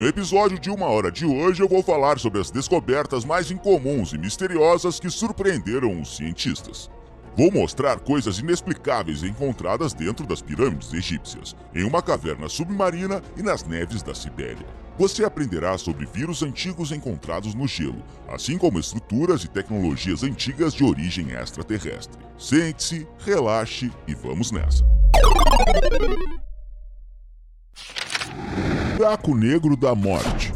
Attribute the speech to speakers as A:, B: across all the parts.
A: No episódio de 1 hora de hoje eu vou falar sobre as descobertas mais incomuns e misteriosas que surpreenderam os cientistas. Vou mostrar coisas inexplicáveis encontradas dentro das pirâmides egípcias, em uma caverna submarina e nas neves da Sibéria. Você aprenderá sobre vírus antigos encontrados no gelo, assim como estruturas e tecnologias antigas de origem extraterrestre. Sente-se, relaxe e vamos nessa. Buraco Negro da Morte.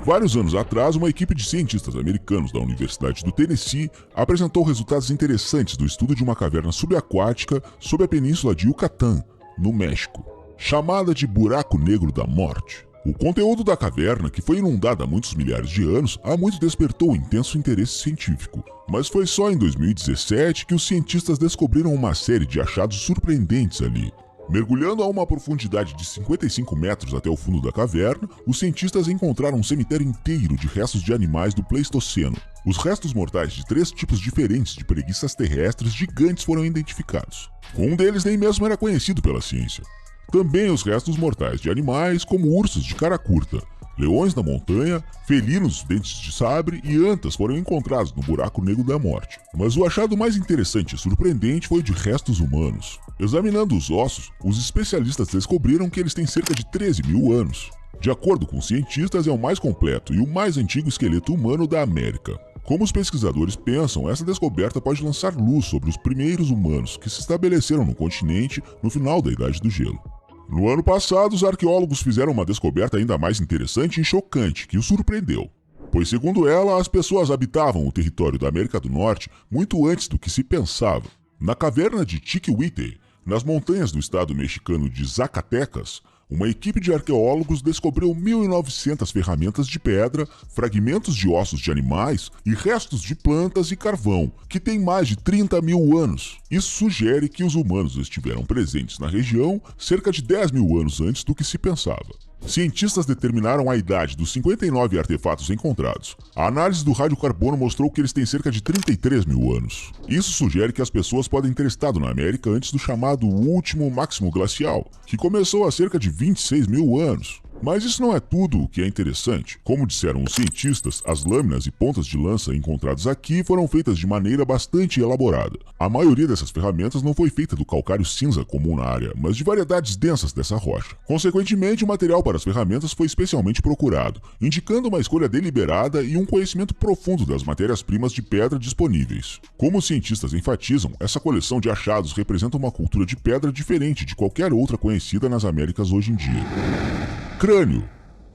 A: Vários anos atrás, uma equipe de cientistas americanos da Universidade do Tennessee apresentou resultados interessantes do estudo de uma caverna subaquática sob a península de Yucatán, no México, chamada de Buraco Negro da Morte. O conteúdo da caverna, que foi inundada há muitos milhares de anos, há muito despertou intenso interesse científico. Mas foi só em 2017 que os cientistas descobriram uma série de achados surpreendentes ali. Mergulhando a uma profundidade de 55 metros até o fundo da caverna, os cientistas encontraram um cemitério inteiro de restos de animais do Pleistoceno. Os restos mortais de 3 tipos diferentes de preguiças terrestres gigantes foram identificados. Um deles nem mesmo era conhecido pela ciência. Também os restos mortais de animais como ursos de cara curta, leões da montanha, felinos dentes de sabre e antas foram encontrados no Buraco Negro da Morte. Mas o achado mais interessante e surpreendente foi o de restos humanos. Examinando os ossos, os especialistas descobriram que eles têm cerca de 13 mil anos. De acordo com os cientistas, é o mais completo e o mais antigo esqueleto humano da América. Como os pesquisadores pensam, essa descoberta pode lançar luz sobre os primeiros humanos que se estabeleceram no continente no final da Idade do Gelo. No ano passado, os arqueólogos fizeram uma descoberta ainda mais interessante e chocante, que os surpreendeu. Pois, segundo ela, as pessoas habitavam o território da América do Norte muito antes do que se pensava. Na caverna de Chiquihuite, nas montanhas do estado mexicano de Zacatecas, uma equipe de arqueólogos descobriu 1.900 ferramentas de pedra, fragmentos de ossos de animais e restos de plantas e carvão, que têm mais de 30 mil anos. Isso sugere que os humanos estiveram presentes na região cerca de 10 mil anos antes do que se pensava. Cientistas determinaram a idade dos 59 artefatos encontrados. A análise do radiocarbono mostrou que eles têm cerca de 33 mil anos. Isso sugere que as pessoas podem ter estado na América antes do chamado último máximo glacial, que começou há cerca de 26 mil anos. Mas isso não é tudo o que é interessante. Como disseram os cientistas, as lâminas e pontas de lança encontradas aqui foram feitas de maneira bastante elaborada. A maioria dessas ferramentas não foi feita do calcário cinza comum na área, mas de variedades densas dessa rocha. Consequentemente, o material para as ferramentas foi especialmente procurado, indicando uma escolha deliberada e um conhecimento profundo das matérias-primas de pedra disponíveis. Como os cientistas enfatizam, essa coleção de achados representa uma cultura de pedra diferente de qualquer outra conhecida nas Américas hoje em dia. Crânio.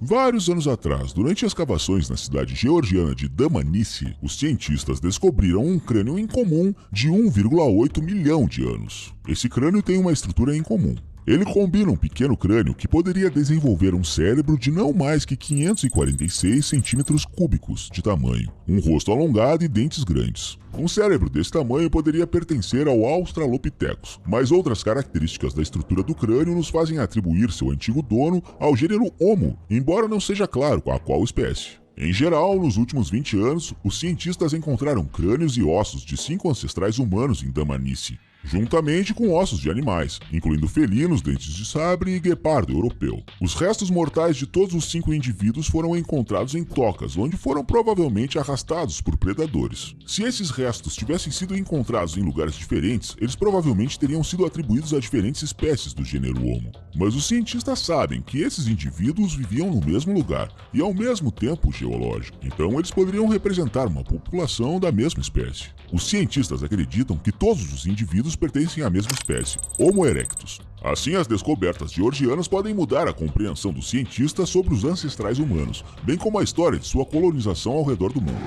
A: Vários anos atrás, durante as escavações na cidade georgiana de Dmanisi, os cientistas descobriram um crânio incomum de 1,8 milhão de anos. Esse crânio tem uma estrutura incomum. Ele combina um pequeno crânio que poderia desenvolver um cérebro de não mais que 546 centímetros cúbicos de tamanho, um rosto alongado e dentes grandes. Um cérebro desse tamanho poderia pertencer ao Australopithecus, mas outras características da estrutura do crânio nos fazem atribuir seu antigo dono ao gênero Homo, embora não seja claro a qual espécie. Em geral, nos últimos 20 anos, os cientistas encontraram crânios e ossos de 5 ancestrais humanos em Dmanisi, juntamente com ossos de animais, incluindo felinos, dentes de sabre e guepardo europeu. Os restos mortais de todos os 5 indivíduos foram encontrados em tocas, onde foram provavelmente arrastados por predadores. Se esses restos tivessem sido encontrados em lugares diferentes, eles provavelmente teriam sido atribuídos a diferentes espécies do gênero Homo. Mas os cientistas sabem que esses indivíduos viviam no mesmo lugar e ao mesmo tempo geológico, então eles poderiam representar uma população da mesma espécie. Os cientistas acreditam que todos os indivíduos pertencem à mesma espécie, Homo erectus. Assim, as descobertas georgianas podem mudar a compreensão dos cientistas sobre os ancestrais humanos, bem como a história de sua colonização ao redor do mundo.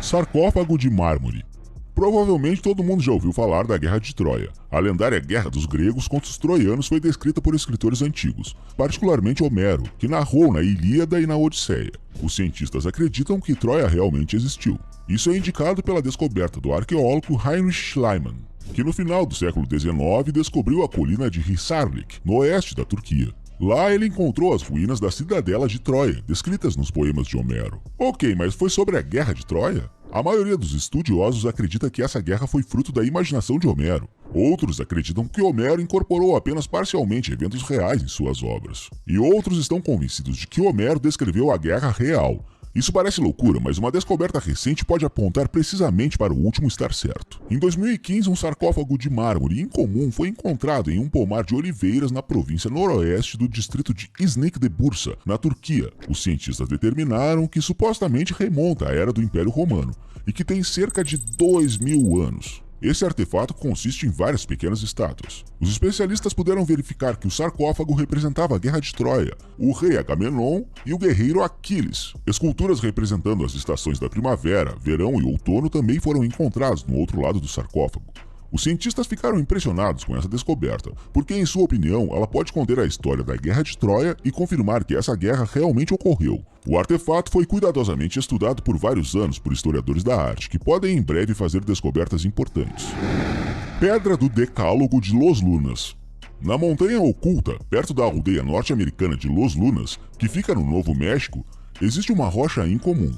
A: Sarcófago de mármore. Provavelmente todo mundo já ouviu falar da Guerra de Troia. A lendária guerra dos gregos contra os troianos foi descrita por escritores antigos, particularmente Homero, que narrou na Ilíada e na Odisseia. Os cientistas acreditam que Troia realmente existiu. Isso é indicado pela descoberta do arqueólogo Heinrich Schliemann, que no final do século XIX descobriu a colina de Hisarlik, no oeste da Turquia. Lá ele encontrou as ruínas da cidadela de Troia, descritas nos poemas de Homero. Ok, mas foi sobre a Guerra de Troia? A maioria dos estudiosos acredita que essa guerra foi fruto da imaginação de Homero. Outros acreditam que Homero incorporou apenas parcialmente eventos reais em suas obras. E outros estão convencidos de que Homero descreveu a guerra real. Isso parece loucura, mas uma descoberta recente pode apontar precisamente para o último estar certo. Em 2015, um sarcófago de mármore incomum foi encontrado em um pomar de oliveiras na província noroeste do distrito de İznik de Bursa, na Turquia. Os cientistas determinaram que supostamente remonta à era do Império Romano e que tem cerca de 2.000 anos. Esse artefato consiste em várias pequenas estátuas. Os especialistas puderam verificar que o sarcófago representava a Guerra de Troia, o rei Agamenon e o guerreiro Aquiles. Esculturas representando as estações da primavera, verão e outono também foram encontradas no outro lado do sarcófago. Os cientistas ficaram impressionados com essa descoberta, porque, em sua opinião, ela pode conter a história da Guerra de Troia e confirmar que essa guerra realmente ocorreu. O artefato foi cuidadosamente estudado por vários anos por historiadores da arte, que podem em breve fazer descobertas importantes. Pedra do Decálogo de Los Lunas. Na montanha oculta, perto da aldeia norte-americana de Los Lunas, que fica no Novo México, existe uma rocha incomum.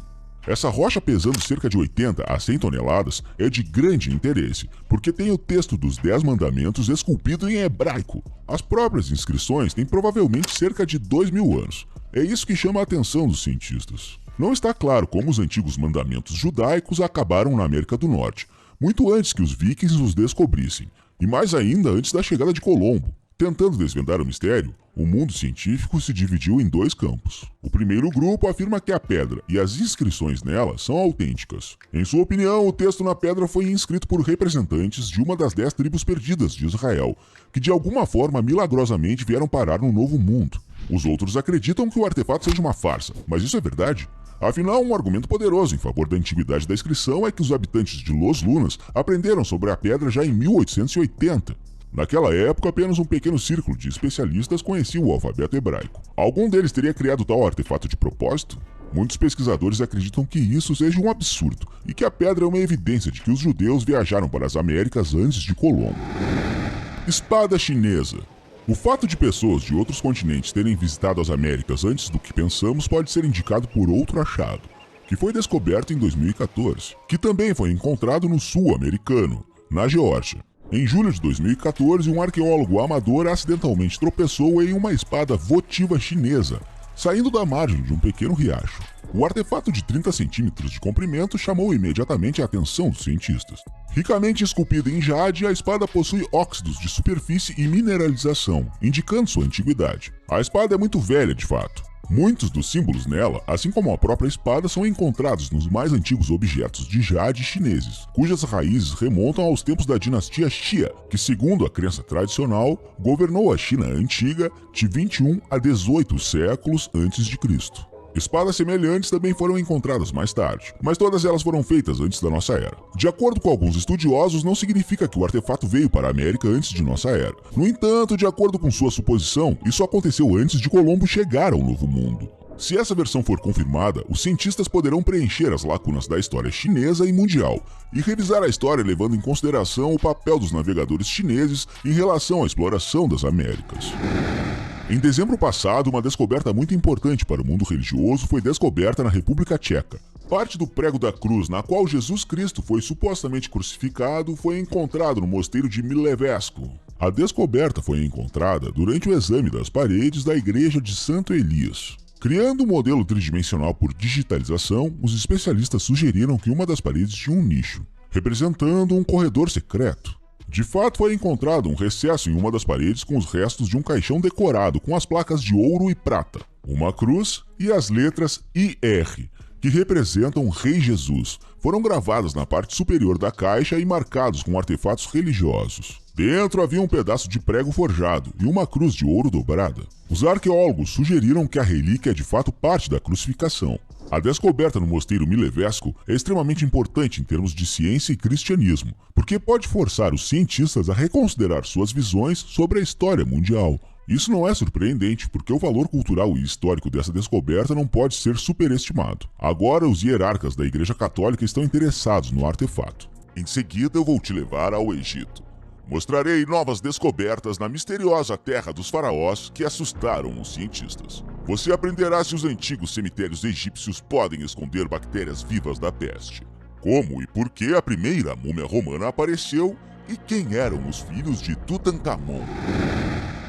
A: Essa rocha, pesando cerca de 80 a 100 toneladas, é de grande interesse, porque tem o texto dos 10 mandamentos esculpido em hebraico. As próprias inscrições têm provavelmente cerca de 2.000 anos. É isso que chama a atenção dos cientistas. Não está claro como os antigos mandamentos judaicos acabaram na América do Norte, muito antes que os vikings os descobrissem, e mais ainda antes da chegada de Colombo. Tentando desvendar o mistério, o mundo científico se dividiu em dois campos. O primeiro grupo afirma que a pedra e as inscrições nela são autênticas. Em sua opinião, o texto na pedra foi inscrito por representantes de uma das 10 tribos perdidas de Israel, que de alguma forma milagrosamente vieram parar no Novo Mundo. Os outros acreditam que o artefato seja uma farsa, mas isso é verdade? Afinal, um argumento poderoso em favor da antiguidade da inscrição é que os habitantes de Los Lunas aprenderam sobre a pedra já em 1880. Naquela época, apenas um pequeno círculo de especialistas conhecia o alfabeto hebraico. Algum deles teria criado tal artefato de propósito? Muitos pesquisadores acreditam que isso seja um absurdo e que a pedra é uma evidência de que os judeus viajaram para as Américas antes de Colombo. Espada chinesa. O fato de pessoas de outros continentes terem visitado as Américas antes do que pensamos pode ser indicado por outro achado, que foi descoberto em 2014, que também foi encontrado no sul americano, na Geórgia. Em julho de 2014, um arqueólogo amador acidentalmente tropeçou em uma espada votiva chinesa, saindo da margem de um pequeno riacho. O artefato de 30 centímetros de comprimento chamou imediatamente a atenção dos cientistas. Ricamente esculpida em jade, a espada possui óxidos de superfície e mineralização, indicando sua antiguidade. A espada é muito velha, de fato. Muitos dos símbolos nela, assim como a própria espada, são encontrados nos mais antigos objetos de jade chineses, cujas raízes remontam aos tempos da dinastia Xia, que, segundo a crença tradicional, governou a China antiga de 21 a 18 séculos antes de Cristo. Espadas semelhantes também foram encontradas mais tarde, mas todas elas foram feitas antes da nossa era. De acordo com alguns estudiosos, não significa que o artefato veio para a América antes de nossa era. No entanto, de acordo com sua suposição, isso aconteceu antes de Colombo chegar ao Novo Mundo. Se essa versão for confirmada, os cientistas poderão preencher as lacunas da história chinesa e mundial, e revisar a história levando em consideração o papel dos navegadores chineses em relação à exploração das Américas. Em dezembro passado, uma descoberta muito importante para o mundo religioso foi descoberta na República Tcheca. Parte do prego da cruz na qual Jesus Cristo foi supostamente crucificado foi encontrado no mosteiro de Milevesco. A descoberta foi encontrada durante o exame das paredes da igreja de Santo Elias. Criando um modelo tridimensional por digitalização, os especialistas sugeriram que uma das paredes tinha um nicho, representando um corredor secreto. De fato, foi encontrado um recesso em uma das paredes com os restos de um caixão decorado com as placas de ouro e prata, uma cruz e as letras IR, que representam o Rei Jesus, foram gravadas na parte superior da caixa e marcados com artefatos religiosos. Dentro havia um pedaço de prego forjado e uma cruz de ouro dobrada. Os arqueólogos sugeriram que a relíquia é de fato parte da crucificação. A descoberta no mosteiro Milevesco é extremamente importante em termos de ciência e cristianismo, porque pode forçar os cientistas a reconsiderar suas visões sobre a história mundial. Isso não é surpreendente, porque o valor cultural e histórico dessa descoberta não pode ser superestimado. Agora, os hierarcas da Igreja Católica estão interessados no artefato. Em seguida, eu vou te levar ao Egito. Mostrarei novas descobertas na misteriosa terra dos faraós que assustaram os cientistas. Você aprenderá se os antigos cemitérios egípcios podem esconder bactérias vivas da peste. como e por que a primeira múmia romana apareceu e quem eram os filhos de Tutankhamon.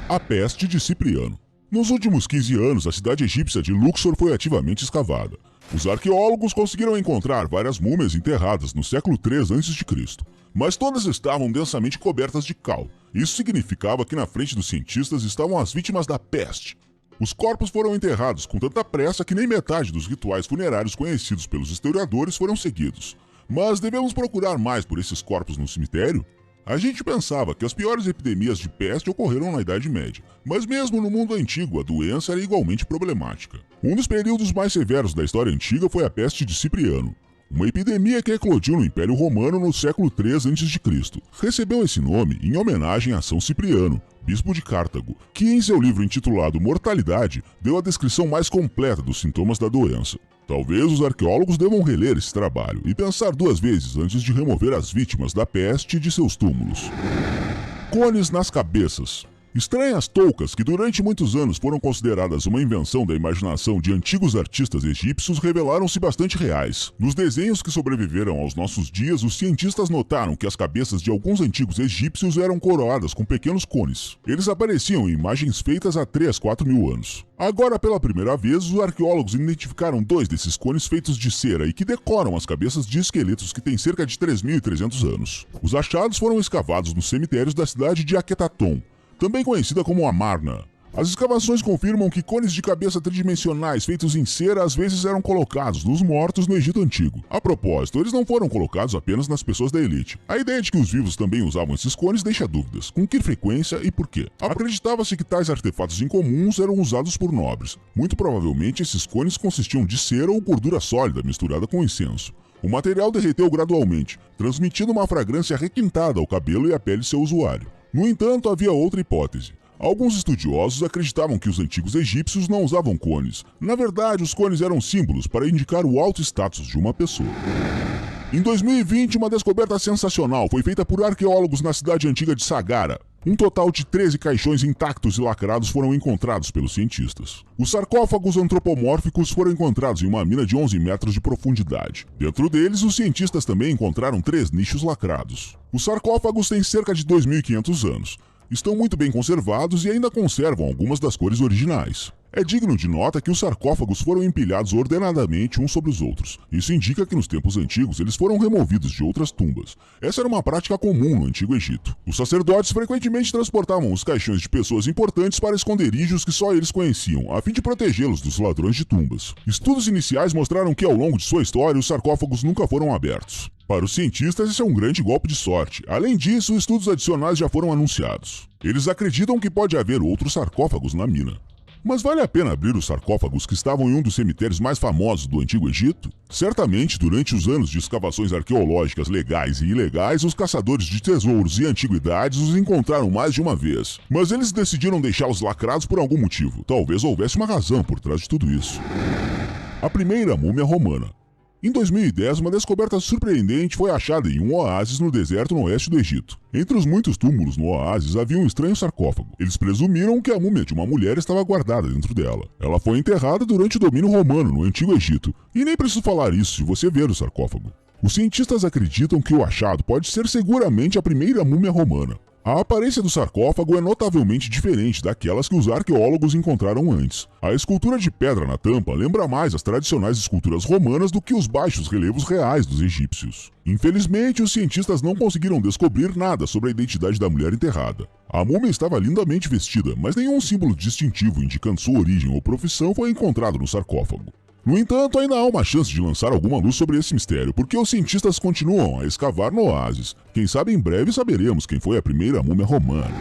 A: A peste de Cipriano. Nos últimos 15 anos, a cidade egípcia de Luxor foi ativamente escavada. Os arqueólogos conseguiram encontrar várias múmias enterradas no século III a.C., mas todas estavam densamente cobertas de cal. Isso significava que na frente dos cientistas estavam as vítimas da peste. Os corpos foram enterrados com tanta pressa que nem metade dos rituais funerários conhecidos pelos historiadores foram seguidos. Mas devemos procurar mais por esses corpos no cemitério? A gente pensava que as piores epidemias de peste ocorreram na Idade Média, mas mesmo no mundo antigo a doença era igualmente problemática. Um dos períodos mais severos da história antiga foi a peste de Cipriano, uma epidemia que eclodiu no Império Romano no século III a.C. Recebeu esse nome em homenagem a São Cipriano, bispo de Cartago, que em seu livro intitulado Mortalidade deu a descrição mais completa dos sintomas da doença. Talvez os arqueólogos devam reler esse trabalho e pensar duas vezes antes de remover as vítimas da peste de seus túmulos. Cones nas cabeças. Estranhas toucas, que durante muitos anos foram consideradas uma invenção da imaginação de antigos artistas egípcios, revelaram-se bastante reais. Nos desenhos que sobreviveram aos nossos dias, os cientistas notaram que as cabeças de alguns antigos egípcios eram coroadas com pequenos cones. Eles apareciam em imagens feitas há 3, 4 mil anos. Agora, pela primeira vez, os arqueólogos identificaram 2 desses cones feitos de cera e que decoram as cabeças de esqueletos que têm cerca de 3.300 anos. Os achados foram escavados nos cemitérios da cidade de Aquetaton, também conhecida como Amarna. As escavações confirmam que cones de cabeça tridimensionais feitos em cera às vezes eram colocados nos mortos no Egito Antigo. A propósito, eles não foram colocados apenas nas pessoas da elite. A ideia de que os vivos também usavam esses cones deixa dúvidas. Com que frequência e por quê? Acreditava-se que tais artefatos incomuns eram usados por nobres. Muito provavelmente esses cones consistiam de cera ou gordura sólida misturada com incenso. O material derreteu gradualmente, transmitindo uma fragrância requintada ao cabelo e à pele de seu usuário. No entanto, havia outra hipótese. Alguns estudiosos acreditavam que os antigos egípcios não usavam cones. Na verdade, os cones eram símbolos para indicar o alto status de uma pessoa. Em 2020, uma descoberta sensacional foi feita por arqueólogos na cidade antiga de Sagara. Um total de 13 caixões intactos e lacrados foram encontrados pelos cientistas. Os sarcófagos antropomórficos foram encontrados em uma mina de 11 metros de profundidade. Dentro deles, os cientistas também encontraram 3 nichos lacrados. Os sarcófagos têm cerca de 2.500 anos. Estão muito bem conservados e ainda conservam algumas das cores originais. É digno de nota que os sarcófagos foram empilhados ordenadamente uns sobre os outros. Isso indica que nos tempos antigos eles foram removidos de outras tumbas. Essa era uma prática comum no Antigo Egito. Os sacerdotes frequentemente transportavam os caixões de pessoas importantes para esconderijos que só eles conheciam, a fim de protegê-los dos ladrões de tumbas. Estudos iniciais mostraram que ao longo de sua história os sarcófagos nunca foram abertos. Para os cientistas, esse é um grande golpe de sorte. Além disso, estudos adicionais já foram anunciados. Eles acreditam que pode haver outros sarcófagos na mina. Mas vale a pena abrir os sarcófagos que estavam em um dos cemitérios mais famosos do Antigo Egito? Certamente, durante os anos de escavações arqueológicas legais e ilegais, os caçadores de tesouros e antiguidades os encontraram mais de uma vez. Mas eles decidiram deixá-los lacrados por algum motivo. Talvez houvesse uma razão por trás de tudo isso. A primeira múmia romana. Em 2010, uma descoberta surpreendente foi achada em um oásis no deserto no oeste do Egito. Entre os muitos túmulos no oásis havia um estranho sarcófago. Eles presumiram que a múmia de uma mulher estava guardada dentro dela. Ela foi enterrada durante o domínio romano no Antigo Egito. E nem preciso falar isso se você ver o sarcófago. Os cientistas acreditam que o achado pode ser seguramente a primeira múmia romana. A aparência do sarcófago é notavelmente diferente daquelas que os arqueólogos encontraram antes. A escultura de pedra na tampa lembra mais as tradicionais esculturas romanas do que os baixos relevos reais dos egípcios. Infelizmente, os cientistas não conseguiram descobrir nada sobre a identidade da mulher enterrada. A múmia estava lindamente vestida, mas nenhum símbolo distintivo indicando sua origem ou profissão foi encontrado no sarcófago. No entanto, ainda há uma chance de lançar alguma luz sobre esse mistério, porque os cientistas continuam a escavar no oásis. Quem sabe em breve saberemos quem foi a primeira múmia romana.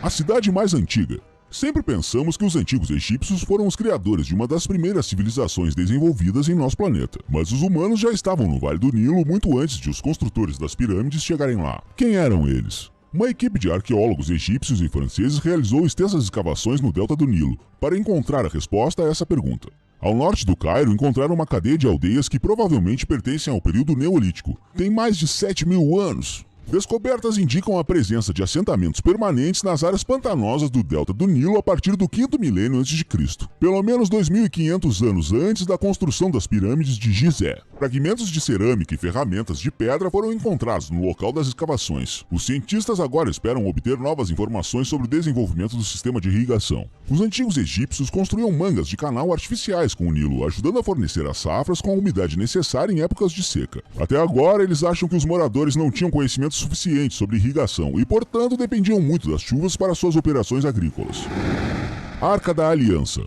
A: A cidade mais antiga. Sempre pensamos que os antigos egípcios foram os criadores de uma das primeiras civilizações desenvolvidas em nosso planeta. Mas os humanos já estavam no Vale do Nilo muito antes de os construtores das pirâmides chegarem lá. Quem eram eles? Uma equipe de arqueólogos egípcios e franceses realizou extensas escavações no delta do Nilo para encontrar a resposta a essa pergunta. Ao norte do Cairo, encontraram uma cadeia de aldeias que provavelmente pertencem ao período Neolítico. Tem mais de 7.000 anos. Descobertas indicam a presença de assentamentos permanentes nas áreas pantanosas do delta do Nilo a partir do 5º milênio a.C., pelo menos 2.500 anos antes da construção das pirâmides de Gizé. Fragmentos de cerâmica e ferramentas de pedra foram encontrados no local das escavações. Os cientistas agora esperam obter novas informações sobre o desenvolvimento do sistema de irrigação. Os antigos egípcios construíam mangas de canal artificiais com o Nilo, ajudando a fornecer as safras com a umidade necessária em épocas de seca. Até agora, eles acham que os moradores não tinham conhecimento suficiente sobre irrigação e, portanto, dependiam muito das chuvas para suas operações agrícolas. Arca da Aliança.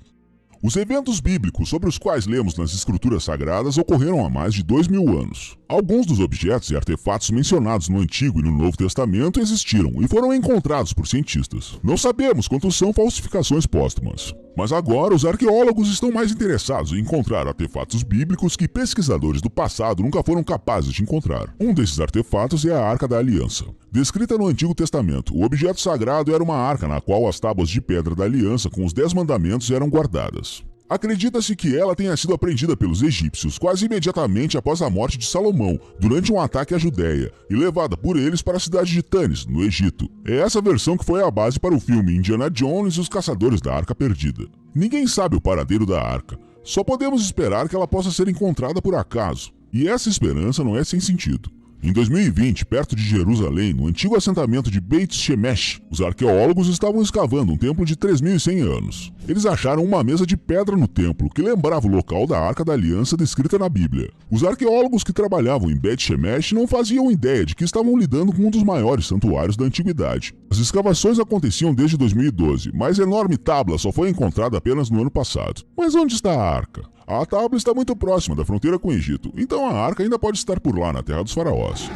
A: Os eventos bíblicos sobre os quais lemos nas escrituras sagradas ocorreram há mais de 2.000 anos. Alguns dos objetos e artefatos mencionados no Antigo e no Novo Testamento existiram e foram encontrados por cientistas. Não sabemos quantos são falsificações póstumas. Mas agora os arqueólogos estão mais interessados em encontrar artefatos bíblicos que pesquisadores do passado nunca foram capazes de encontrar. Um desses artefatos é a Arca da Aliança. Descrita no Antigo Testamento, o objeto sagrado era uma arca na qual as tábuas de pedra da aliança com os 10 mandamentos eram guardadas. Acredita-se que ela tenha sido apreendida pelos egípcios quase imediatamente após a morte de Salomão, durante um ataque à Judéia, e levada por eles para a cidade de Tanis, no Egito. É essa versão que foi a base para o filme Indiana Jones e os Caçadores da Arca Perdida. Ninguém sabe o paradeiro da arca, só podemos esperar que ela possa ser encontrada por acaso, e essa esperança não é sem sentido. Em 2020, perto de Jerusalém, no antigo assentamento de Beit Shemesh, os arqueólogos estavam escavando um templo de 3.100 anos. Eles acharam uma mesa de pedra no templo que lembrava o local da Arca da Aliança descrita na Bíblia. Os arqueólogos que trabalhavam em Beit Shemesh não faziam ideia de que estavam lidando com um dos maiores santuários da antiguidade. As escavações aconteciam desde 2012, mas a enorme tábua só foi encontrada apenas no ano passado. Mas onde está a arca? A tábua está muito próxima da fronteira com o Egito, então a arca ainda pode estar por lá, na terra dos faraós.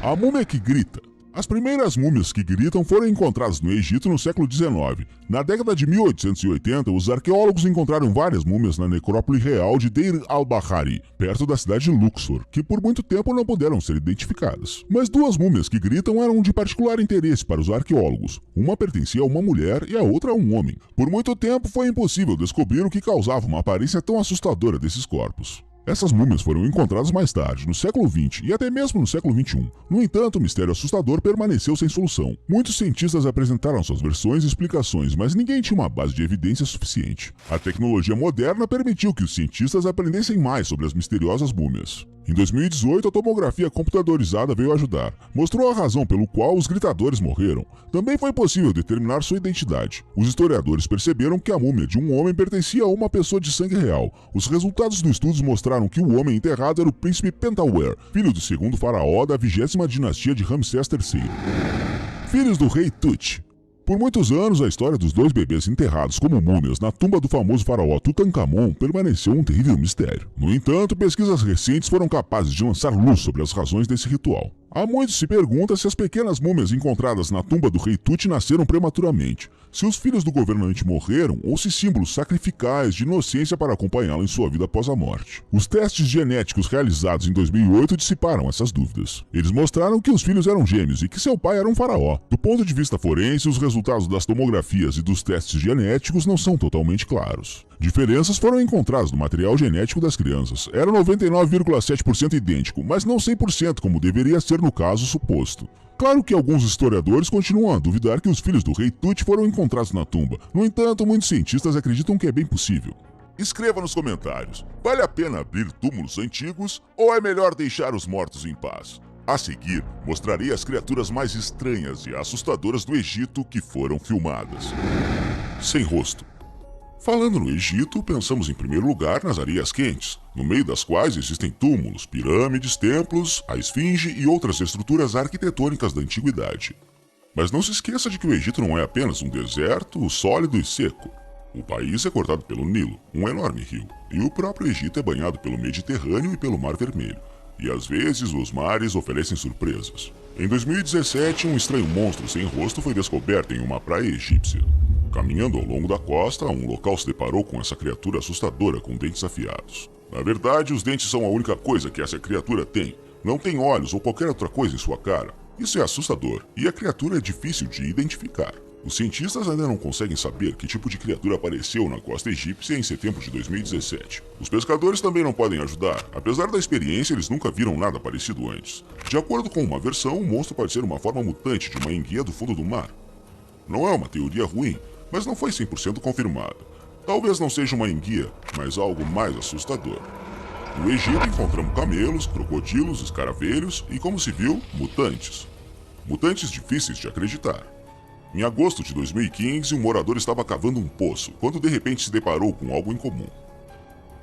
A: A múmia que grita. As primeiras múmias que gritam foram encontradas no Egito no século XIX. Na década de 1880, os arqueólogos encontraram várias múmias na necrópole real de Deir al-Bahari, perto da cidade de Luxor, que por muito tempo não puderam ser identificadas. Mas duas múmias que gritam eram de particular interesse para os arqueólogos. Uma pertencia a uma mulher e a outra a um homem. Por muito tempo foi impossível descobrir o que causava uma aparência tão assustadora desses corpos. Essas múmias foram encontradas mais tarde, no século XX e até mesmo no século XXI. No entanto, o mistério assustador permaneceu sem solução. Muitos cientistas apresentaram suas versões e explicações, mas ninguém tinha uma base de evidência suficiente. A tecnologia moderna permitiu que os cientistas aprendessem mais sobre as misteriosas múmias. Em 2018, a tomografia computadorizada veio ajudar. Mostrou a razão pelo qual os gritadores morreram. Também foi possível determinar sua identidade. Os historiadores perceberam que a múmia de um homem pertencia a uma pessoa de sangue real. Os resultados dos estudos mostraram que o homem enterrado era o príncipe Pentawere, filho do segundo faraó da 20ª dinastia de Ramsés III. Filhos do rei Tut. Por muitos anos, a história dos dois bebês enterrados como múmias na tumba do famoso faraó Tutankhamon permaneceu um terrível mistério. No entanto, pesquisas recentes foram capazes de lançar luz sobre as razões desse ritual. Há muito se pergunta se as pequenas múmias encontradas na tumba do rei Tut nasceram prematuramente, se os filhos do governante morreram ou se símbolos sacrificais de inocência para acompanhá-lo em sua vida após a morte. Os testes genéticos realizados em 2008 dissiparam essas dúvidas. Eles mostraram que os filhos eram gêmeos e que seu pai era um faraó. Do ponto de vista forense, os resultados das tomografias e dos testes genéticos não são totalmente claros. Diferenças foram encontradas no material genético das crianças. Era 99,7% idêntico, mas não 100% como deveria ser no caso suposto. Claro que alguns historiadores continuam a duvidar que os filhos do rei Tut foram encontrados na tumba. No entanto, muitos cientistas acreditam que é bem possível. Escreva nos comentários, vale a pena abrir túmulos antigos ou é melhor deixar os mortos em paz? A seguir, mostrarei as criaturas mais estranhas e assustadoras do Egito que foram filmadas. Sem rosto. Falando no Egito, pensamos em primeiro lugar nas areias quentes, no meio das quais existem túmulos, pirâmides, templos, a esfinge e outras estruturas arquitetônicas da antiguidade. Mas não se esqueça de que o Egito não é apenas um deserto sólido e seco. O país é cortado pelo Nilo, um enorme rio, e o próprio Egito é banhado pelo Mediterrâneo e pelo Mar Vermelho. E às vezes os mares oferecem surpresas. Em 2017, um estranho monstro sem rosto foi descoberto em uma praia egípcia. Caminhando ao longo da costa, um local se deparou com essa criatura assustadora com dentes afiados. Na verdade, os dentes são a única coisa que essa criatura tem. Não tem olhos ou qualquer outra coisa em sua cara. Isso é assustador, e a criatura é difícil de identificar. Os cientistas ainda não conseguem saber que tipo de criatura apareceu na costa egípcia em setembro de 2017. Os pescadores também não podem ajudar. Apesar da experiência, eles nunca viram nada parecido antes. De acordo com uma versão, o monstro pode ser uma forma mutante de uma enguia do fundo do mar. Não é uma teoria ruim, mas não foi 100% confirmada. Talvez não seja uma enguia, mas algo mais assustador. No Egito encontramos camelos, crocodilos, escaravelhos e, como se viu, mutantes. Mutantes difíceis de acreditar. Em agosto de 2015, um morador estava cavando um poço, quando de repente se deparou com algo incomum.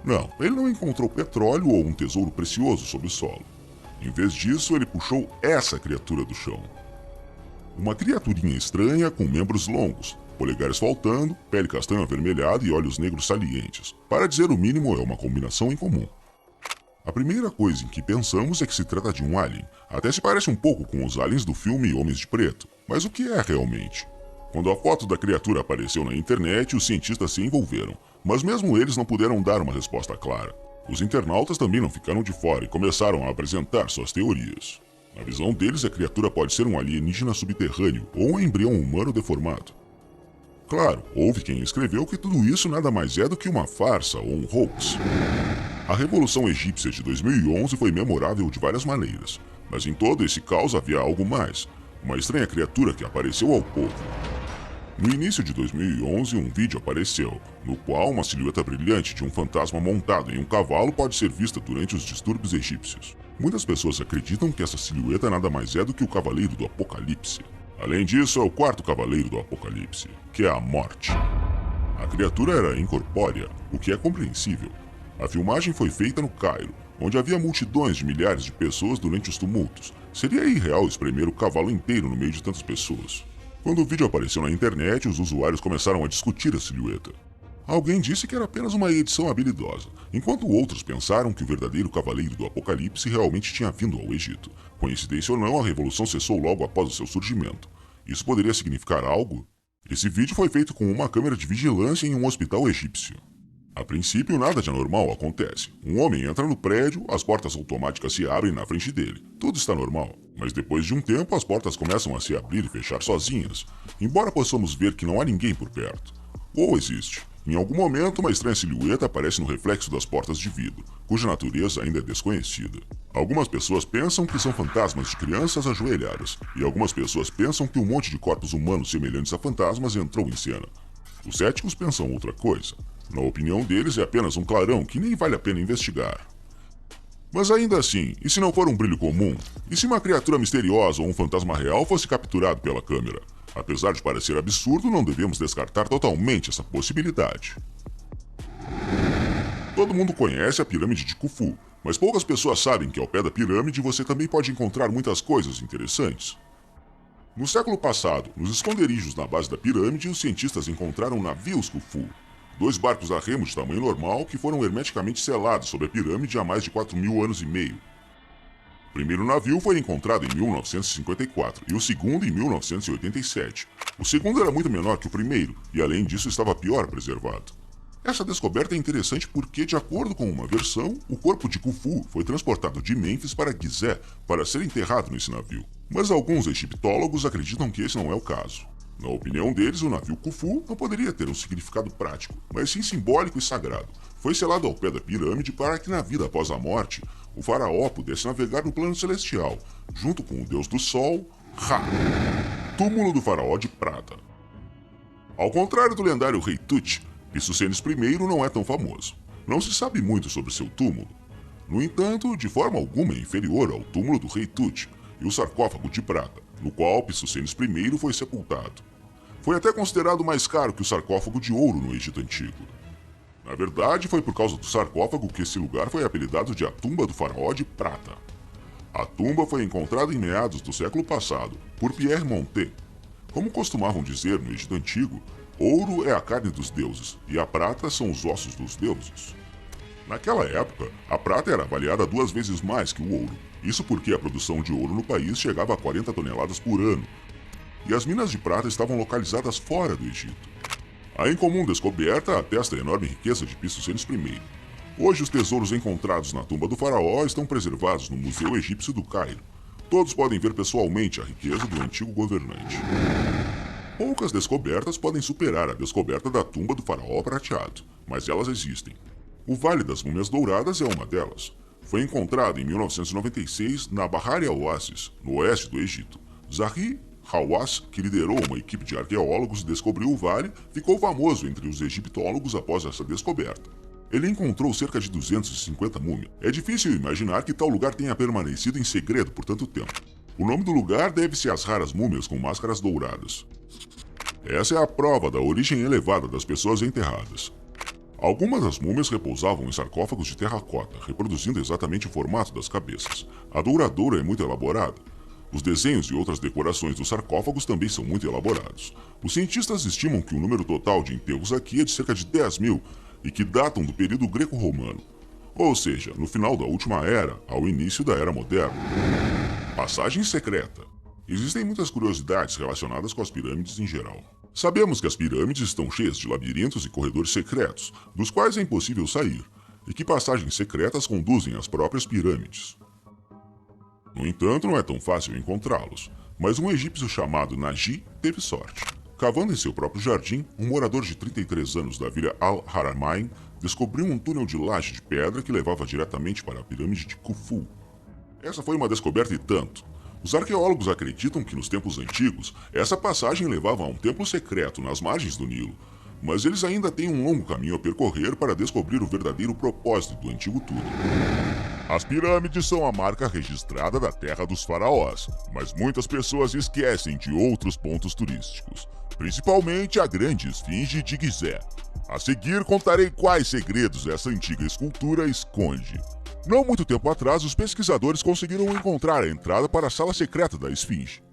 A: Não, ele não encontrou petróleo ou um tesouro precioso sob o solo. Em vez disso, ele puxou essa criatura do chão. Uma criaturinha estranha com membros longos, polegares faltando, pele castanho avermelhada e olhos negros salientes. Para dizer o mínimo, é uma combinação incomum. A primeira coisa em que pensamos é que se trata de um alien. Até se parece um pouco com os aliens do filme Homens de Preto. Mas o que é realmente? Quando a foto da criatura apareceu na internet, os cientistas se envolveram. Mas mesmo eles não puderam dar uma resposta clara. Os internautas também não ficaram de fora e começaram a apresentar suas teorias. Na visão deles, a criatura pode ser um alienígena subterrâneo ou um embrião humano deformado. Claro, houve quem escreveu que tudo isso nada mais é do que uma farsa ou um hoax. A Revolução Egípcia de 2011 foi memorável de várias maneiras, mas em todo esse caos havia algo mais, uma estranha criatura que apareceu ao povo. No início de 2011, um vídeo apareceu, no qual uma silhueta brilhante de um fantasma montado em um cavalo pode ser vista durante os distúrbios egípcios. Muitas pessoas acreditam que essa silhueta nada mais é do que o Cavaleiro do Apocalipse. Além disso, é o quarto Cavaleiro do Apocalipse, que é a Morte. A criatura era incorpórea, o que é compreensível. A filmagem foi feita no Cairo, onde havia multidões de milhares de pessoas durante os tumultos. Seria irreal espremer o cavalo inteiro no meio de tantas pessoas. Quando o vídeo apareceu na internet, os usuários começaram a discutir a silhueta. Alguém disse que era apenas uma edição habilidosa, enquanto outros pensaram que o verdadeiro Cavaleiro do Apocalipse realmente tinha vindo ao Egito. Coincidência ou não, a revolução cessou logo após o seu surgimento. Isso poderia significar algo? Esse vídeo foi feito com uma câmera de vigilância em um hospital egípcio. A princípio, nada de anormal acontece. Um homem entra no prédio, as portas automáticas se abrem na frente dele. Tudo está normal. Mas depois de um tempo, as portas começam a se abrir e fechar sozinhas, embora possamos ver que não há ninguém por perto. Ou existe. Em algum momento, uma estranha silhueta aparece no reflexo das portas de vidro, cuja natureza ainda é desconhecida. Algumas pessoas pensam que são fantasmas de crianças ajoelhadas, e algumas pessoas pensam que um monte de corpos humanos semelhantes a fantasmas entrou em cena. Os céticos pensam outra coisa. Na opinião deles, é apenas um clarão que nem vale a pena investigar. Mas ainda assim, e se não for um brilho comum? E se uma criatura misteriosa ou um fantasma real fosse capturado pela câmera? Apesar de parecer absurdo, não devemos descartar totalmente essa possibilidade. Todo mundo conhece a pirâmide de Khufu, mas poucas pessoas sabem que ao pé da pirâmide você também pode encontrar muitas coisas interessantes. No século passado, nos esconderijos na base da pirâmide, os cientistas encontraram navios Khufu, 2 barcos a remo de tamanho normal que foram hermeticamente selados sob a pirâmide há mais de 4.000 anos e meio. O primeiro navio foi encontrado em 1954 e o segundo em 1987. O segundo era muito menor que o primeiro e, além disso, estava pior preservado. Essa descoberta é interessante porque, de acordo com uma versão, o corpo de Khufu foi transportado de Mênfis para Gizé para ser enterrado nesse navio. Mas alguns egiptólogos acreditam que esse não é o caso. Na opinião deles, o navio Khufu não poderia ter um significado prático, mas sim simbólico e sagrado. Foi selado ao pé da pirâmide para que, na vida após a morte, o faraó pudesse navegar no plano celestial, junto com o deus do sol, Ra. Túmulo do faraó de prata. Ao contrário do lendário rei Tut, Pissucenes I não é tão famoso. Não se sabe muito sobre seu túmulo. No entanto, de forma alguma é inferior ao túmulo do rei Tut e o sarcófago de prata, no qual Pissucenes I foi sepultado. Foi até considerado mais caro que o sarcófago de ouro no Egito Antigo. Na verdade, foi por causa do sarcófago que esse lugar foi apelidado de a Tumba do Faraó de Prata. A tumba foi encontrada em meados do século passado por Pierre Montet. Como costumavam dizer no Egito Antigo, ouro é a carne dos deuses e a prata são os ossos dos deuses. Naquela época, a prata era avaliada 2 vezes mais que o ouro. Isso porque a produção de ouro no país chegava a 40 toneladas por ano, e as minas de prata estavam localizadas fora do Egito. A incomum descoberta atesta a enorme riqueza de Pissucenes I. Hoje os tesouros encontrados na tumba do faraó estão preservados no Museu Egípcio do Cairo. Todos podem ver pessoalmente a riqueza do antigo governante. Poucas descobertas podem superar a descoberta da tumba do faraó prateado, mas elas existem. O Vale das Múmias Douradas é uma delas. Foi encontrado em 1996 na Bahari Oasis, no oeste do Egito. Zahi Hawass, que liderou uma equipe de arqueólogos e descobriu o vale, ficou famoso entre os egiptólogos após essa descoberta. Ele encontrou cerca de 250 múmias. É difícil imaginar que tal lugar tenha permanecido em segredo por tanto tempo. O nome do lugar deve-se às raras múmias com máscaras douradas. Essa é a prova da origem elevada das pessoas enterradas. Algumas das múmias repousavam em sarcófagos de terracota, reproduzindo exatamente o formato das cabeças. A douradoura é muito elaborada. Os desenhos e outras decorações dos sarcófagos também são muito elaborados. Os cientistas estimam que o número total de enterros aqui é de cerca de 10 mil e que datam do período greco-romano, ou seja, no final da última era, ao início da era moderna. Passagem secreta. Existem muitas curiosidades relacionadas com as pirâmides em geral. Sabemos que as pirâmides estão cheias de labirintos e corredores secretos, dos quais é impossível sair, e que passagens secretas conduzem às próprias pirâmides. No entanto, não é tão fácil encontrá-los, mas um egípcio chamado Naji teve sorte. Cavando em seu próprio jardim, um morador de 33 anos da vila Al-Haramain descobriu um túnel de laje de pedra que levava diretamente para a pirâmide de Khufu. Essa foi uma descoberta e tanto. Os arqueólogos acreditam que nos tempos antigos, essa passagem levava a um templo secreto nas margens do Nilo, mas eles ainda têm um longo caminho a percorrer para descobrir o verdadeiro propósito do antigo túnel. As pirâmides são a marca registrada da terra dos faraós, mas muitas pessoas esquecem de outros pontos turísticos, principalmente a grande esfinge de Gizé. A seguir contarei quais segredos essa antiga escultura esconde. Não muito tempo atrás, os pesquisadores conseguiram encontrar a entrada para a sala secreta da esfinge.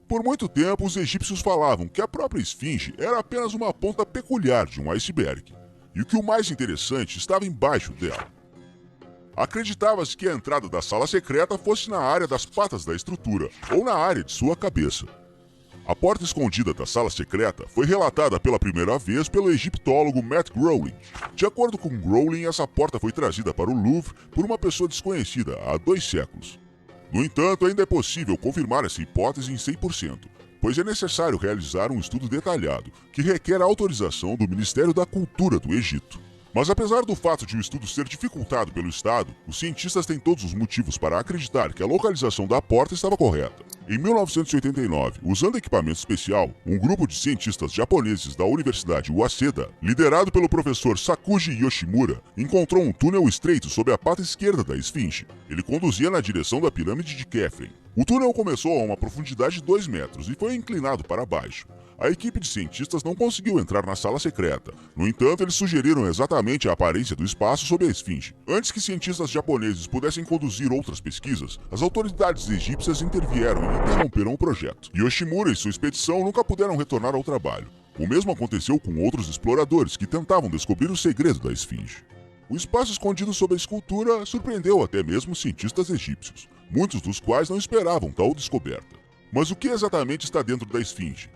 A: Por muito tempo, os egípcios falavam que a própria esfinge era apenas uma ponta peculiar de um iceberg, e que o mais interessante estava embaixo dela. Acreditava-se que a entrada da sala secreta fosse na área das patas da estrutura, ou na área de sua cabeça. A porta escondida da sala secreta foi relatada pela primeira vez pelo egiptólogo Matt Groening. De acordo com Groening, essa porta foi trazida para o Louvre por uma pessoa desconhecida há 2 séculos. No entanto, ainda é possível confirmar essa hipótese em 100%, pois é necessário realizar um estudo detalhado, que requer a autorização do Ministério da Cultura do Egito. Mas apesar do fato de o estudo ser dificultado pelo Estado, os cientistas têm todos os motivos para acreditar que a localização da porta estava correta. Em 1989, usando equipamento especial, um grupo de cientistas japoneses da Universidade Waseda, liderado pelo professor Sakuji Yoshimura, encontrou um túnel estreito sob a pata esquerda da esfinge. Ele conduzia na direção da pirâmide de Khafre. O túnel começou a uma profundidade de 2 metros e foi inclinado para baixo. A equipe de cientistas não conseguiu entrar na sala secreta. No entanto, eles sugeriram exatamente a aparência do espaço sob a esfinge. Antes que cientistas japoneses pudessem conduzir outras pesquisas, as autoridades egípcias intervieram e interromperam o projeto. Yoshimura e sua expedição nunca puderam retornar ao trabalho. O mesmo aconteceu com outros exploradores que tentavam descobrir o segredo da esfinge. O espaço escondido sob a escultura surpreendeu até mesmo os cientistas egípcios, muitos dos quais não esperavam tal descoberta. Mas o que exatamente está dentro da esfinge?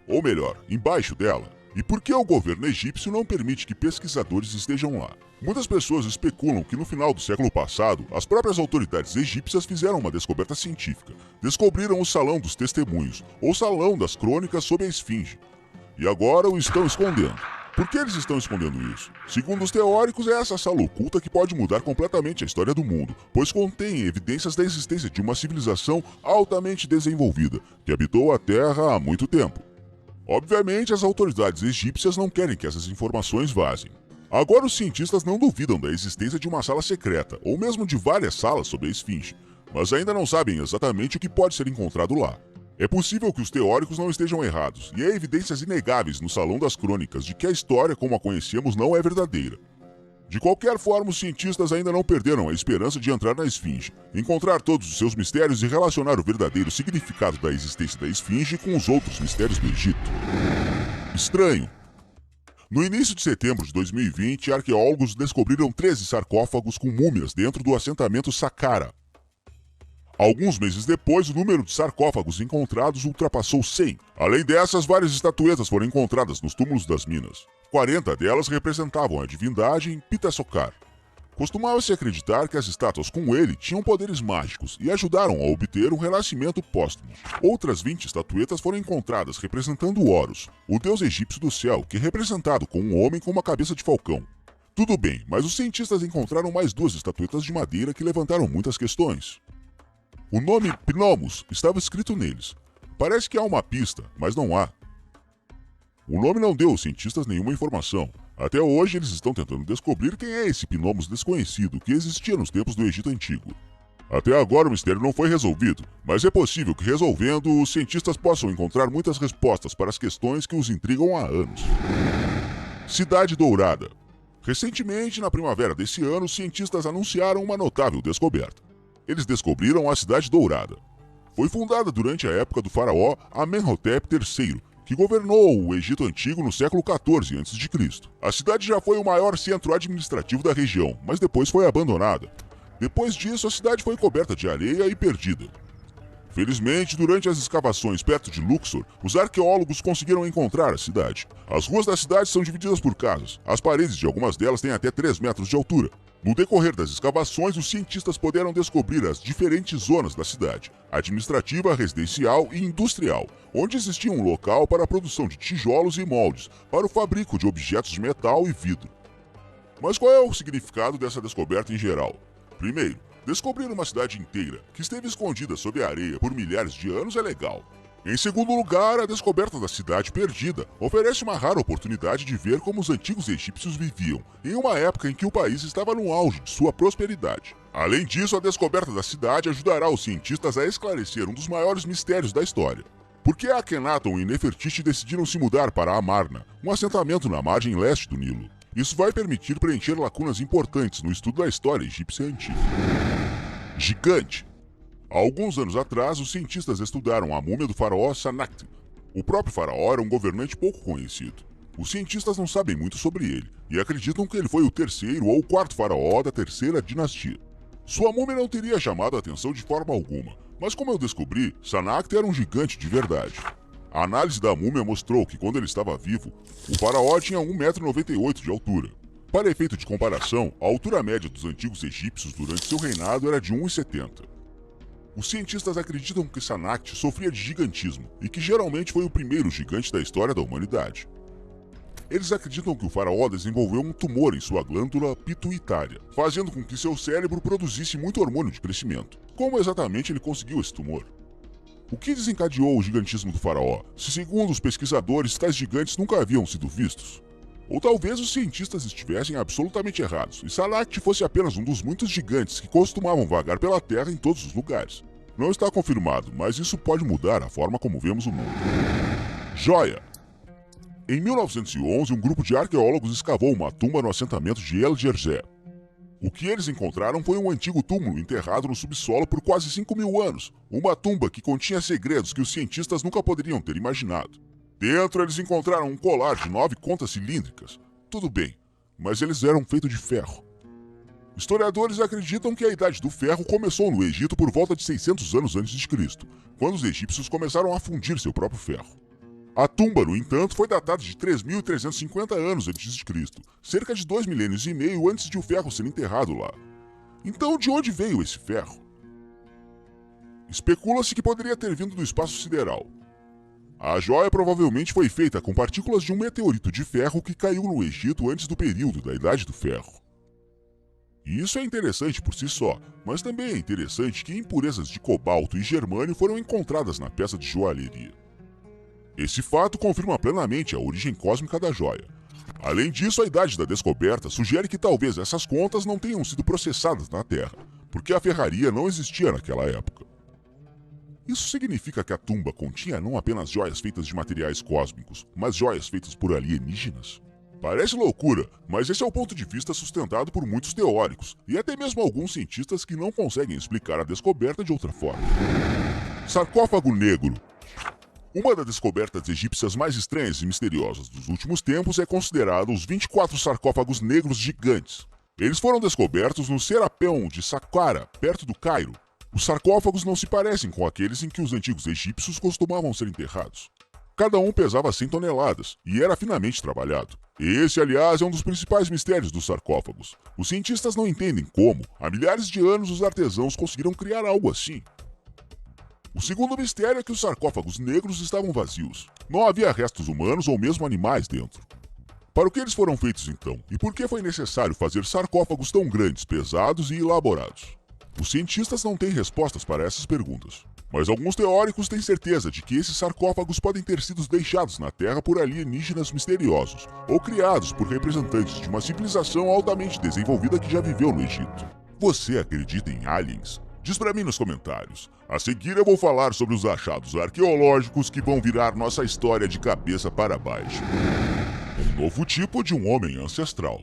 A: Ou melhor, embaixo dela? E por que o governo egípcio não permite que pesquisadores estejam lá? Muitas pessoas especulam que no final do século passado, as próprias autoridades egípcias fizeram uma descoberta científica. Descobriram o Salão dos Testemunhos, ou Salão das Crônicas sob a esfinge. E agora o estão escondendo. Por que eles estão escondendo isso? Segundo os teóricos, é essa sala oculta que pode mudar completamente a história do mundo, pois contém evidências da existência de uma civilização altamente desenvolvida, que habitou a Terra há muito tempo. Obviamente, as autoridades egípcias não querem que essas informações vazem. Agora, os cientistas não duvidam da existência de uma sala secreta, ou mesmo de várias salas sob a esfinge, mas ainda não sabem exatamente o que pode ser encontrado lá. É possível que os teóricos não estejam errados, e há evidências inegáveis no Salão das Crônicas de que a história como a conhecemos não é verdadeira. De qualquer forma, os cientistas ainda não perderam a esperança de entrar na esfinge, encontrar todos os seus mistérios e relacionar o verdadeiro significado da existência da esfinge com os outros mistérios do Egito. Estranho. No início de setembro de 2020, arqueólogos descobriram 13 sarcófagos com múmias dentro do assentamento Saqqara. Alguns meses depois, o número de sarcófagos encontrados ultrapassou 100. Além dessas, várias estatuetas foram encontradas nos túmulos das minas. 40 delas representavam a divindade Pitasocar. Costumava-se acreditar que as estátuas com ele tinham poderes mágicos e ajudaram a obter um renascimento póstumo. Outras 20 estatuetas foram encontradas representando Horus, o deus egípcio do céu, que é representado com um homem com uma cabeça de falcão. Tudo bem, mas os cientistas encontraram mais 2 estatuetas de madeira que levantaram muitas questões. O nome Pnomos estava escrito neles. Parece que há uma pista, mas não há. O nome não deu aos cientistas nenhuma informação. Até hoje eles estão tentando descobrir quem é esse Pnomos desconhecido que existia nos tempos do Egito Antigo. Até agora o mistério não foi resolvido, mas é possível que resolvendo, os cientistas possam encontrar muitas respostas para as questões que os intrigam há anos. Cidade Dourada. Recentemente, na primavera desse ano, os cientistas anunciaram uma notável descoberta. Eles descobriram a Cidade Dourada. Foi fundada durante a época do faraó Amenhotep III, que governou o Egito Antigo no século XIV a.C. A cidade já foi o maior centro administrativo da região, mas depois foi abandonada. Depois disso, a cidade foi coberta de areia e perdida. Felizmente, durante as escavações perto de Luxor, os arqueólogos conseguiram encontrar a cidade. As ruas da cidade são divididas por casas. As paredes de algumas delas têm até 3 metros de altura. No decorrer das escavações, os cientistas puderam descobrir as diferentes zonas da cidade, administrativa, residencial e industrial, onde existia um local para a produção de tijolos e moldes, para o fabrico de objetos de metal e vidro. Mas qual é o significado dessa descoberta em geral? Primeiro, descobrir uma cidade inteira, que esteve escondida sob a areia por milhares de anos, é legal. Em segundo lugar, a descoberta da cidade perdida oferece uma rara oportunidade de ver como os antigos egípcios viviam, em uma época em que o país estava no auge de sua prosperidade. Além disso, a descoberta da cidade ajudará os cientistas a esclarecer um dos maiores mistérios da história. Por que Akhenaton e Nefertiti decidiram se mudar para Amarna, um assentamento na margem leste do Nilo? Isso vai permitir preencher lacunas importantes no estudo da história egípcia antiga. Gigante. Há alguns anos atrás, os cientistas estudaram a múmia do faraó Sanakht. O próprio faraó era um governante pouco conhecido. Os cientistas não sabem muito sobre ele, e acreditam que ele foi o 3º ou 4º faraó da 3ª dinastia. Sua múmia não teria chamado a atenção de forma alguma, mas como eu descobri, Sanakht era um gigante de verdade. A análise da múmia mostrou que quando ele estava vivo, o faraó tinha 1,98 m de altura. Para efeito de comparação, a altura média dos antigos egípcios durante seu reinado era de 1,70 m. Os cientistas acreditam que Sanakht sofria de gigantismo e que geralmente foi o primeiro gigante da história da humanidade. Eles acreditam que o faraó desenvolveu um tumor em sua glândula pituitária, fazendo com que seu cérebro produzisse muito hormônio de crescimento. Como exatamente ele conseguiu esse tumor? O que desencadeou o gigantismo do faraó, se segundo os pesquisadores tais gigantes nunca haviam sido vistos? Ou talvez os cientistas estivessem absolutamente errados e Sanakht fosse apenas um dos muitos gigantes que costumavam vagar pela Terra em todos os lugares. Não está confirmado, mas isso pode mudar a forma como vemos o mundo. Joia. Em 1911, um grupo de arqueólogos escavou uma tumba no assentamento de El Jerzé. O que eles encontraram foi um antigo túmulo enterrado no subsolo por quase 5.000 anos, uma tumba que continha segredos que os cientistas nunca poderiam ter imaginado. Dentro eles encontraram um colar de 9 contas cilíndricas. Tudo bem, mas eles eram feitos de ferro. Historiadores acreditam que a Idade do Ferro começou no Egito por volta de 600 anos antes de Cristo, quando os egípcios começaram a fundir seu próprio ferro. A tumba, no entanto, foi datada de 3.350 anos antes de Cristo, cerca de 2,5 milênios antes de o ferro ser enterrado lá. Então, de onde veio esse ferro? Especula-se que poderia ter vindo do espaço sideral. A joia provavelmente foi feita com partículas de um meteorito de ferro que caiu no Egito antes do período da Idade do Ferro. E isso é interessante por si só, mas também é interessante que impurezas de cobalto e germânio foram encontradas na peça de joalheria. Esse fato confirma plenamente a origem cósmica da joia. Além disso, a idade da descoberta sugere que talvez essas contas não tenham sido processadas na Terra, porque a ferraria não existia naquela época. Isso significa que a tumba continha não apenas joias feitas de materiais cósmicos, mas joias feitas por alienígenas? Parece loucura, mas esse é o ponto de vista sustentado por muitos teóricos, e até mesmo alguns cientistas que não conseguem explicar a descoberta de outra forma. Sarcófago negro. Uma das descobertas egípcias mais estranhas e misteriosas dos últimos tempos é considerado os 24 sarcófagos negros gigantes. Eles foram descobertos no Serapéum de Saqqara, perto do Cairo. Os sarcófagos não se parecem com aqueles em que os antigos egípcios costumavam ser enterrados. Cada um pesava 100 toneladas e era finamente trabalhado. Esse, aliás, é um dos principais mistérios dos sarcófagos. Os cientistas não entendem como, há milhares de anos, os artesãos conseguiram criar algo assim. O segundo mistério é que os sarcófagos negros estavam vazios. Não havia restos humanos ou mesmo animais dentro. Para o que eles foram feitos então? E por que foi necessário fazer sarcófagos tão grandes, pesados e elaborados? Os cientistas não têm respostas para essas perguntas. Mas alguns teóricos têm certeza de que esses sarcófagos podem ter sido deixados na Terra por alienígenas misteriosos, ou criados por representantes de uma civilização altamente desenvolvida que já viveu no Egito. Você acredita em aliens? Diz pra mim nos comentários. A seguir eu vou falar sobre os achados arqueológicos que vão virar nossa história de cabeça para baixo. Um novo tipo de um homem ancestral.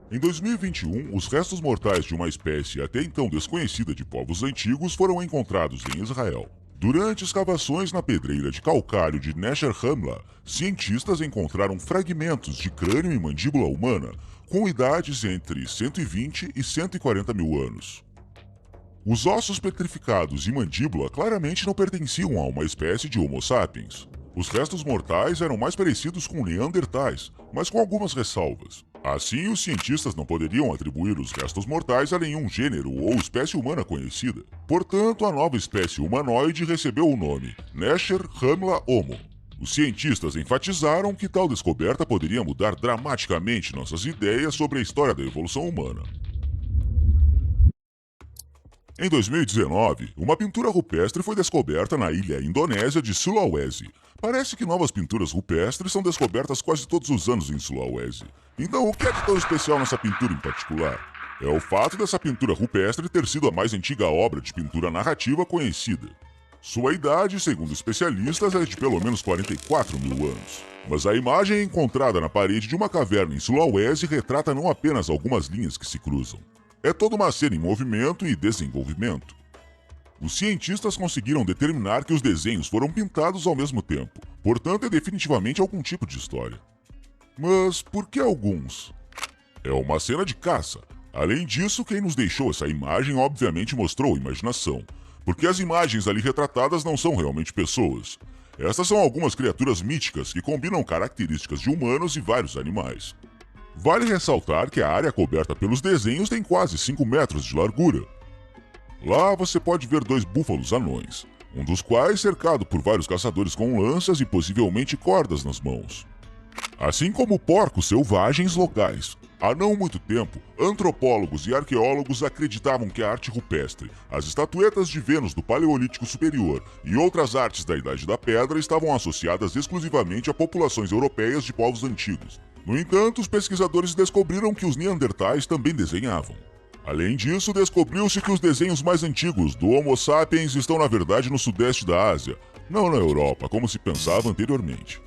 A: Em 2021, os restos mortais de uma espécie até então desconhecida de povos antigos foram encontrados em Israel. Durante escavações na pedreira de calcário de Nesher Hamla, cientistas encontraram fragmentos de crânio e mandíbula humana com idades entre 120 e 140 mil anos. Os ossos petrificados e mandíbula claramente não pertenciam a uma espécie de Homo sapiens. Os restos mortais eram mais parecidos com neandertais, mas com algumas ressalvas. Assim, os cientistas não poderiam atribuir os restos mortais a nenhum gênero ou espécie humana conhecida. Portanto, a nova espécie humanoide recebeu o nome Nesher Hamla Homo. Os cientistas enfatizaram que tal descoberta poderia mudar dramaticamente nossas ideias sobre a história da evolução humana. Em 2019, uma pintura rupestre foi descoberta na ilha indonésia de Sulawesi. Parece que novas pinturas rupestres são descobertas quase todos os anos em Sulawesi. Então, o que é de tão especial nessa pintura em particular? É o fato dessa pintura rupestre ter sido a mais antiga obra de pintura narrativa conhecida. Sua idade, segundo especialistas, é de pelo menos 44 mil anos. Mas a imagem encontrada na parede de uma caverna em Sulawesi retrata não apenas algumas linhas que se cruzam. É toda uma cena em movimento e desenvolvimento. Os cientistas conseguiram determinar que os desenhos foram pintados ao mesmo tempo, portanto é definitivamente algum tipo de história. Mas por que alguns? É uma cena de caça. Além disso, quem nos deixou essa imagem obviamente mostrou imaginação, porque as imagens ali retratadas não são realmente pessoas. Essas são algumas criaturas míticas que combinam características de humanos e vários animais. Vale ressaltar que a área coberta pelos desenhos tem quase 5 metros de largura. Lá você pode ver 2 búfalos anões, um dos quais cercado por vários caçadores com lanças e possivelmente cordas nas mãos. Assim como porcos selvagens locais. Há não muito tempo, antropólogos e arqueólogos acreditavam que a arte rupestre, as estatuetas de Vênus do Paleolítico Superior e outras artes da Idade da Pedra estavam associadas exclusivamente a populações europeias de povos antigos. No entanto, os pesquisadores descobriram que os neandertais também desenhavam. Além disso, descobriu-se que os desenhos mais antigos do Homo sapiens estão na verdade no sudeste da Ásia, não na Europa, como se pensava anteriormente.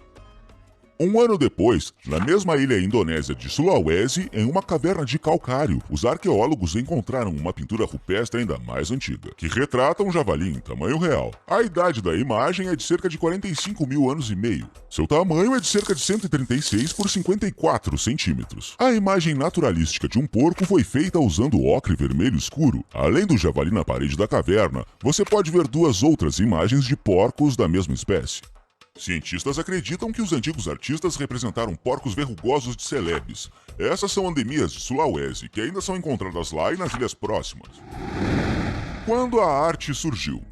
A: Um ano depois, na mesma ilha indonésia de Sulawesi, em uma caverna de calcário, os arqueólogos encontraram uma pintura rupestre ainda mais antiga, que retrata um javali em tamanho real. A idade da imagem é de cerca de 45 mil anos e meio. Seu tamanho é de cerca de 136 por 54 centímetros. A imagem naturalística de um porco foi feita usando ocre vermelho escuro. Além do javali na parede da caverna, você pode ver 2 outras imagens de porcos da mesma espécie. Cientistas acreditam que os antigos artistas representaram porcos verrugosos de Celebes. Essas são endemias de Sulawesi, que ainda são encontradas lá e nas ilhas próximas. Quando a arte surgiu?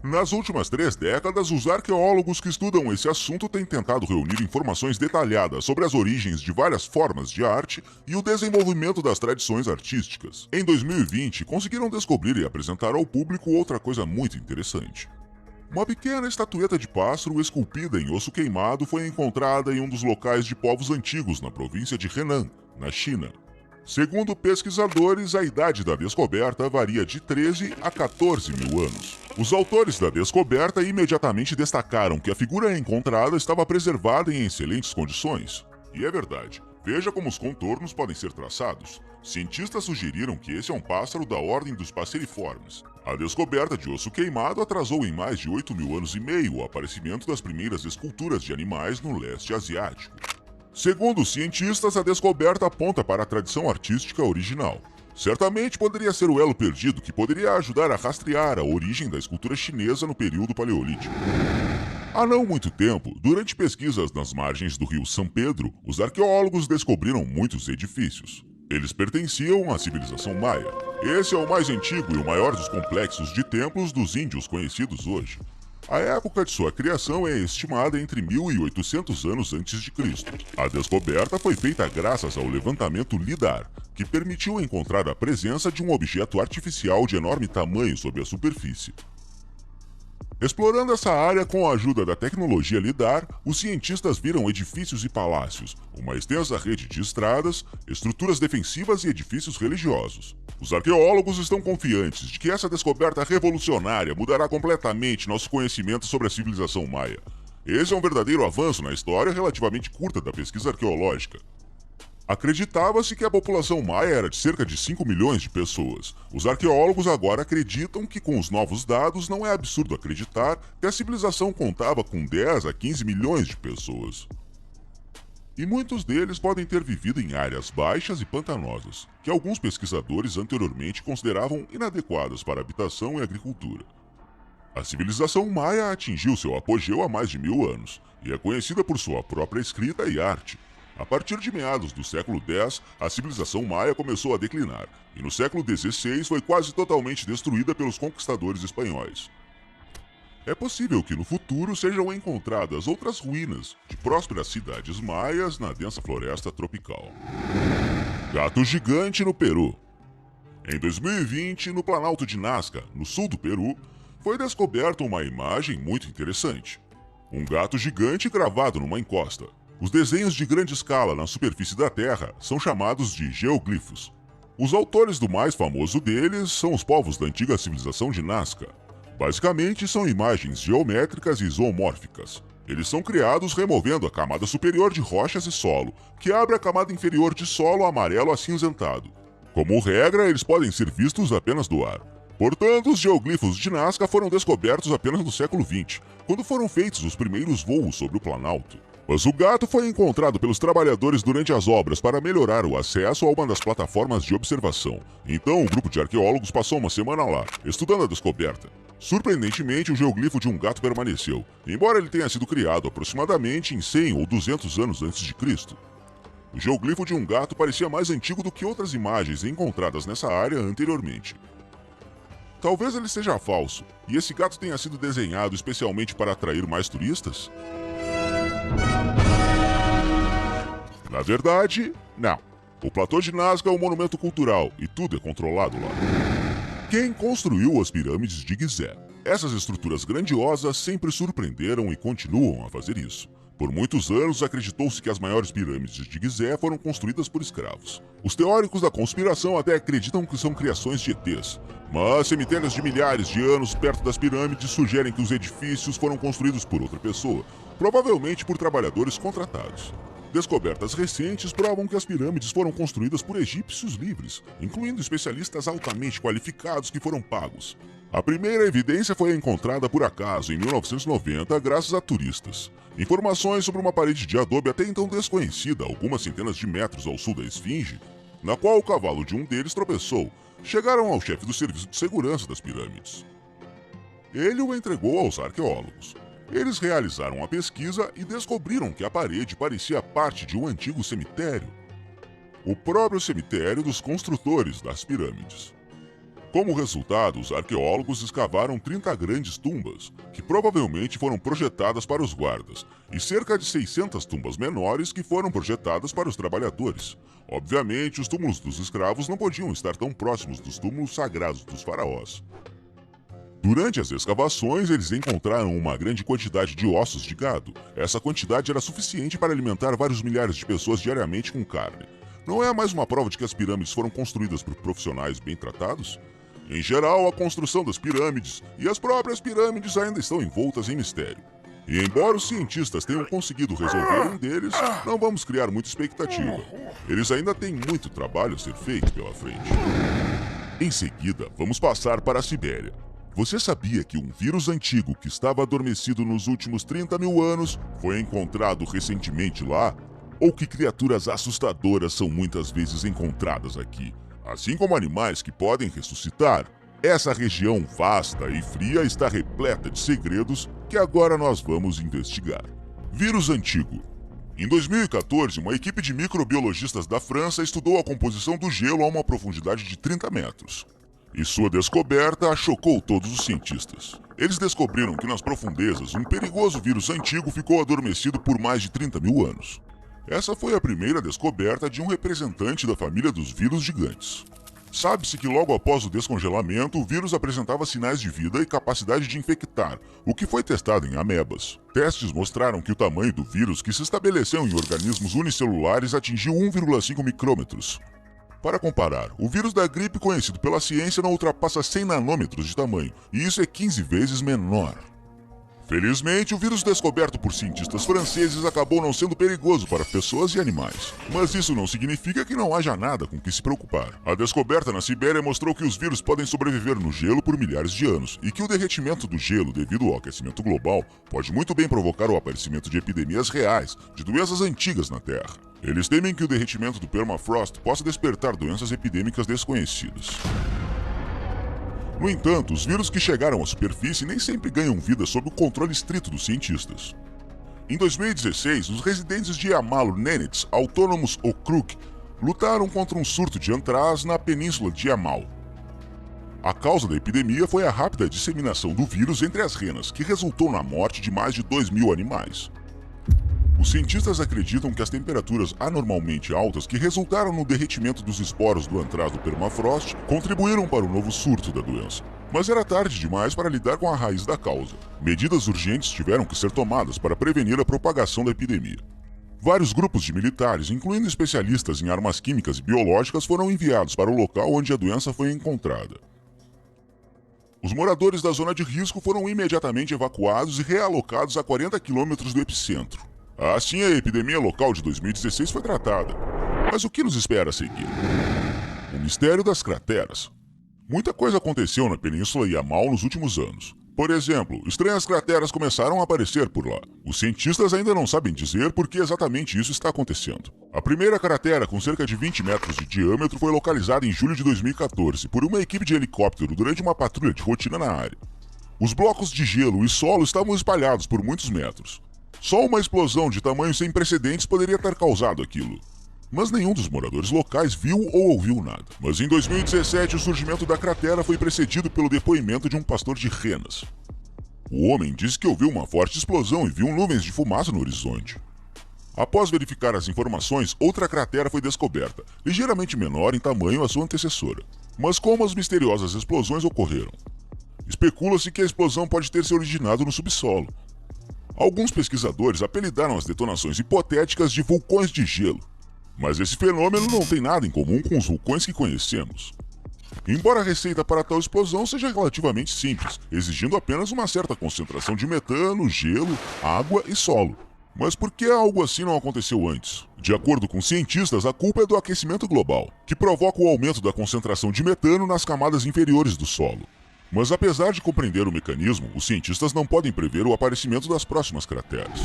A: Nas últimas 3 décadas, os arqueólogos que estudam esse assunto têm tentado reunir informações detalhadas sobre as origens de várias formas de arte e o desenvolvimento das tradições artísticas. Em 2020, conseguiram descobrir e apresentar ao público outra coisa muito interessante. Uma pequena estatueta de pássaro esculpida em osso queimado foi encontrada em um dos locais de povos antigos na província de Henan, na China. Segundo pesquisadores, a idade da descoberta varia de 13 a 14 mil anos. Os autores da descoberta imediatamente destacaram que a figura encontrada estava preservada em excelentes condições. E é verdade. Veja como os contornos podem ser traçados. Cientistas sugeriram que esse é um pássaro da ordem dos passeriformes. A descoberta de osso queimado atrasou em mais de 8 mil anos e meio o aparecimento das primeiras esculturas de animais no leste asiático. Segundo os cientistas, a descoberta aponta para a tradição artística original. Certamente poderia ser o elo perdido que poderia ajudar a rastrear a origem da escultura chinesa no período paleolítico. Há não muito tempo, durante pesquisas nas margens do rio São Pedro, os arqueólogos descobriram muitos edifícios. Eles pertenciam à civilização maia. Esse é o mais antigo e o maior dos complexos de templos dos índios conhecidos hoje. A época de sua criação é estimada entre 1800 anos antes de Cristo. A descoberta foi feita graças ao levantamento LIDAR, que permitiu encontrar a presença de um objeto artificial de enorme tamanho sob a superfície. Explorando essa área com a ajuda da tecnologia LIDAR, os cientistas viram edifícios e palácios, uma extensa rede de estradas, estruturas defensivas e edifícios religiosos. Os arqueólogos estão confiantes de que essa descoberta revolucionária mudará completamente nosso conhecimento sobre a civilização maia. Esse é um verdadeiro avanço na história relativamente curta da pesquisa arqueológica. Acreditava-se que a população maia era de cerca de 5 milhões de pessoas. Os arqueólogos agora acreditam que, com os novos dados, não é absurdo acreditar que a civilização contava com 10 a 15 milhões de pessoas. E muitos deles podem ter vivido em áreas baixas e pantanosas, que alguns pesquisadores anteriormente consideravam inadequadas para habitação e agricultura. A civilização maia atingiu seu apogeu há mais de 1000 anos, e é conhecida por sua própria escrita e arte. A partir de meados do século X, a civilização maia começou a declinar, e no século XVI foi quase totalmente destruída pelos conquistadores espanhóis. É possível que no futuro sejam encontradas outras ruínas de prósperas cidades maias na densa floresta tropical. Gato gigante no Peru. Em 2020, no Planalto de Nazca, no sul do Peru, foi descoberta uma imagem muito interessante. Um gato gigante gravado numa encosta. Os desenhos de grande escala na superfície da Terra são chamados de geoglifos. Os autores do mais famoso deles são os povos da antiga civilização de Nazca. Basicamente, são imagens geométricas e zoomórficas. Eles são criados removendo a camada superior de rochas e solo, que abre a camada inferior de solo amarelo acinzentado. Como regra, eles podem ser vistos apenas do ar. Portanto, os geoglifos de Nazca foram descobertos apenas no século XX, quando foram feitos os primeiros voos sobre o Planalto. Mas o gato foi encontrado pelos trabalhadores durante as obras para melhorar o acesso a uma das plataformas de observação. Então, o grupo de arqueólogos passou uma semana lá, estudando a descoberta. Surpreendentemente, o geoglifo de um gato permaneceu, embora ele tenha sido criado aproximadamente em 100 ou 200 anos antes de Cristo. O geoglifo de um gato parecia mais antigo do que outras imagens encontradas nessa área anteriormente. Talvez ele seja falso, e esse gato tenha sido desenhado especialmente para atrair mais turistas? Na verdade, não. O platô de Nazca é um monumento cultural e tudo é controlado lá. Quem construiu as pirâmides de Gizé? Essas estruturas grandiosas sempre surpreenderam e continuam a fazer isso. Por muitos anos, acreditou-se que as maiores pirâmides de Gizé foram construídas por escravos. Os teóricos da conspiração até acreditam que são criações de ETs, mas cemitérios de milhares de anos perto das pirâmides sugerem que os edifícios foram construídos por outra pessoa, provavelmente por trabalhadores contratados. Descobertas recentes provam que as pirâmides foram construídas por egípcios livres, incluindo especialistas altamente qualificados que foram pagos. A primeira evidência foi encontrada por acaso em 1990 graças a turistas. Informações sobre uma parede de adobe até então desconhecida, algumas centenas de metros ao sul da Esfinge, na qual o cavalo de um deles tropeçou, chegaram ao chefe do serviço de segurança das pirâmides. Ele o entregou aos arqueólogos. Eles realizaram a pesquisa e descobriram que a parede parecia parte de um antigo cemitério. O próprio cemitério dos construtores das pirâmides. Como resultado, os arqueólogos escavaram 30 grandes tumbas, que provavelmente foram projetadas para os guardas, e cerca de 600 tumbas menores que foram projetadas para os trabalhadores. Obviamente, os túmulos dos escravos não podiam estar tão próximos dos túmulos sagrados dos faraós. Durante as escavações, eles encontraram uma grande quantidade de ossos de gado. Essa quantidade era suficiente para alimentar vários milhares de pessoas diariamente com carne. Não é mais uma prova de que as pirâmides foram construídas por profissionais bem tratados? Em geral, a construção das pirâmides e as próprias pirâmides ainda estão envoltas em mistério. E embora os cientistas tenham conseguido resolver um deles, não vamos criar muita expectativa. Eles ainda têm muito trabalho a ser feito pela frente. Em seguida, vamos passar para a Sibéria. Você sabia que um vírus antigo que estava adormecido nos últimos 30 mil anos foi encontrado recentemente lá? Ou que criaturas assustadoras são muitas vezes encontradas aqui, assim como animais que podem ressuscitar? Essa região vasta e fria está repleta de segredos que agora nós vamos investigar. Vírus antigo. Em 2014, uma equipe de microbiologistas da França estudou a composição do gelo a uma profundidade de 30 metros. E sua descoberta chocou todos os cientistas. Eles descobriram que nas profundezas, um perigoso vírus antigo ficou adormecido por mais de 30 mil anos. Essa foi a primeira descoberta de um representante da família dos vírus gigantes. Sabe-se que logo após o descongelamento, o vírus apresentava sinais de vida e capacidade de infectar, o que foi testado em amebas. Testes mostraram que o tamanho do vírus que se estabeleceu em organismos unicelulares atingiu 1,5 micrômetros. Para comparar, o vírus da gripe conhecido pela ciência não ultrapassa 100 nanômetros de tamanho, e isso é 15 vezes menor. Felizmente, o vírus descoberto por cientistas franceses acabou não sendo perigoso para pessoas e animais. Mas isso não significa que não haja nada com que se preocupar. A descoberta na Sibéria mostrou que os vírus podem sobreviver no gelo por milhares de anos e que o derretimento do gelo devido ao aquecimento global pode muito bem provocar o aparecimento de epidemias reais, de doenças antigas na Terra. Eles temem que o derretimento do permafrost possa despertar doenças epidêmicas desconhecidas. No entanto, os vírus que chegaram à superfície nem sempre ganham vida sob o controle estrito dos cientistas. Em 2016, os residentes de Yamalo-Nenets, autônomos Okrug, lutaram contra um surto de antraz na península de Yamal. A causa da epidemia foi a rápida disseminação do vírus entre as renas, que resultou na morte de mais de 2.000 animais. Os cientistas acreditam que as temperaturas anormalmente altas que resultaram no derretimento dos esporos do antraz do permafrost contribuíram para o novo surto da doença. Mas era tarde demais para lidar com a raiz da causa. Medidas urgentes tiveram que ser tomadas para prevenir a propagação da epidemia. Vários grupos de militares, incluindo especialistas em armas químicas e biológicas, foram enviados para o local onde a doença foi encontrada. Os moradores da zona de risco foram imediatamente evacuados e realocados a 40 quilômetros do epicentro. Assim, a epidemia local de 2016 foi tratada. Mas o que nos espera a seguir? O mistério das crateras. Muita coisa aconteceu na Península Yamal nos últimos anos. Por exemplo, estranhas crateras começaram a aparecer por lá. Os cientistas ainda não sabem dizer por que exatamente isso está acontecendo. A primeira cratera, com cerca de 20 metros de diâmetro, foi localizada em julho de 2014 por uma equipe de helicóptero durante uma patrulha de rotina na área. Os blocos de gelo e solo estavam espalhados por muitos metros. Só uma explosão de tamanho sem precedentes poderia ter causado aquilo. Mas nenhum dos moradores locais viu ou ouviu nada. Mas em 2017, o surgimento da cratera foi precedido pelo depoimento de um pastor de renas. O homem disse que ouviu uma forte explosão e viu nuvens de fumaça no horizonte. Após verificar as informações, outra cratera foi descoberta, ligeiramente menor em tamanho à sua antecessora. Mas como as misteriosas explosões ocorreram? Especula-se que a explosão pode ter se originado no subsolo. Alguns pesquisadores apelidaram as detonações hipotéticas de vulcões de gelo. Mas esse fenômeno não tem nada em comum com os vulcões que conhecemos. Embora a receita para tal explosão seja relativamente simples, exigindo apenas uma certa concentração de metano, gelo, água e solo. Mas por que algo assim não aconteceu antes? De acordo com cientistas, a culpa é do aquecimento global, que provoca o aumento da concentração de metano nas camadas inferiores do solo. Mas apesar de compreender o mecanismo, os cientistas não podem prever o aparecimento das próximas crateras.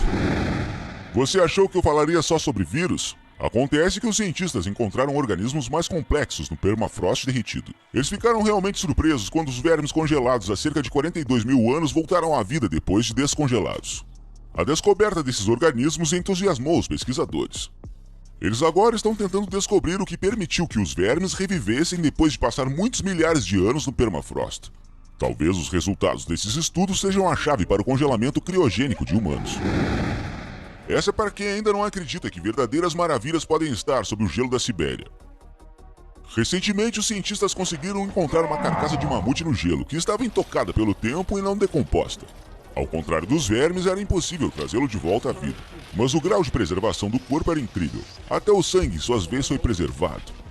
A: Você achou que eu falaria só sobre vírus? Acontece que os cientistas encontraram organismos mais complexos no permafrost derretido. Eles ficaram realmente surpresos quando os vermes congelados há cerca de 42 mil anos voltaram à vida depois de descongelados. A descoberta desses organismos entusiasmou os pesquisadores. Eles agora estão tentando descobrir o que permitiu que os vermes revivessem depois de passar muitos milhares de anos no permafrost. Talvez os resultados desses estudos sejam a chave para o congelamento criogênico de humanos. Essa é para quem ainda não acredita que verdadeiras maravilhas podem estar sob o gelo da Sibéria. Recentemente, os cientistas conseguiram encontrar uma carcaça de mamute no gelo, que estava intocada pelo tempo e não decomposta. Ao contrário dos vermes, era impossível trazê-lo de volta à vida. Mas o grau de preservação do corpo era incrível. Até o sangue, em suas veias, foi preservado.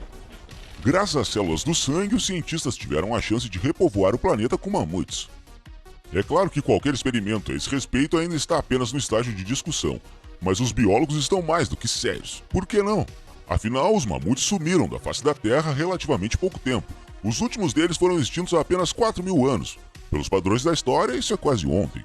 A: Graças às células do sangue, os cientistas tiveram a chance de repovoar o planeta com mamutes. É claro que qualquer experimento a esse respeito ainda está apenas no estágio de discussão, mas os biólogos estão mais do que sérios. Por que não? Afinal, os mamutes sumiram da face da Terra há relativamente pouco tempo. Os últimos deles foram extintos há apenas 4.000 anos. Pelos padrões da história, isso é quase ontem.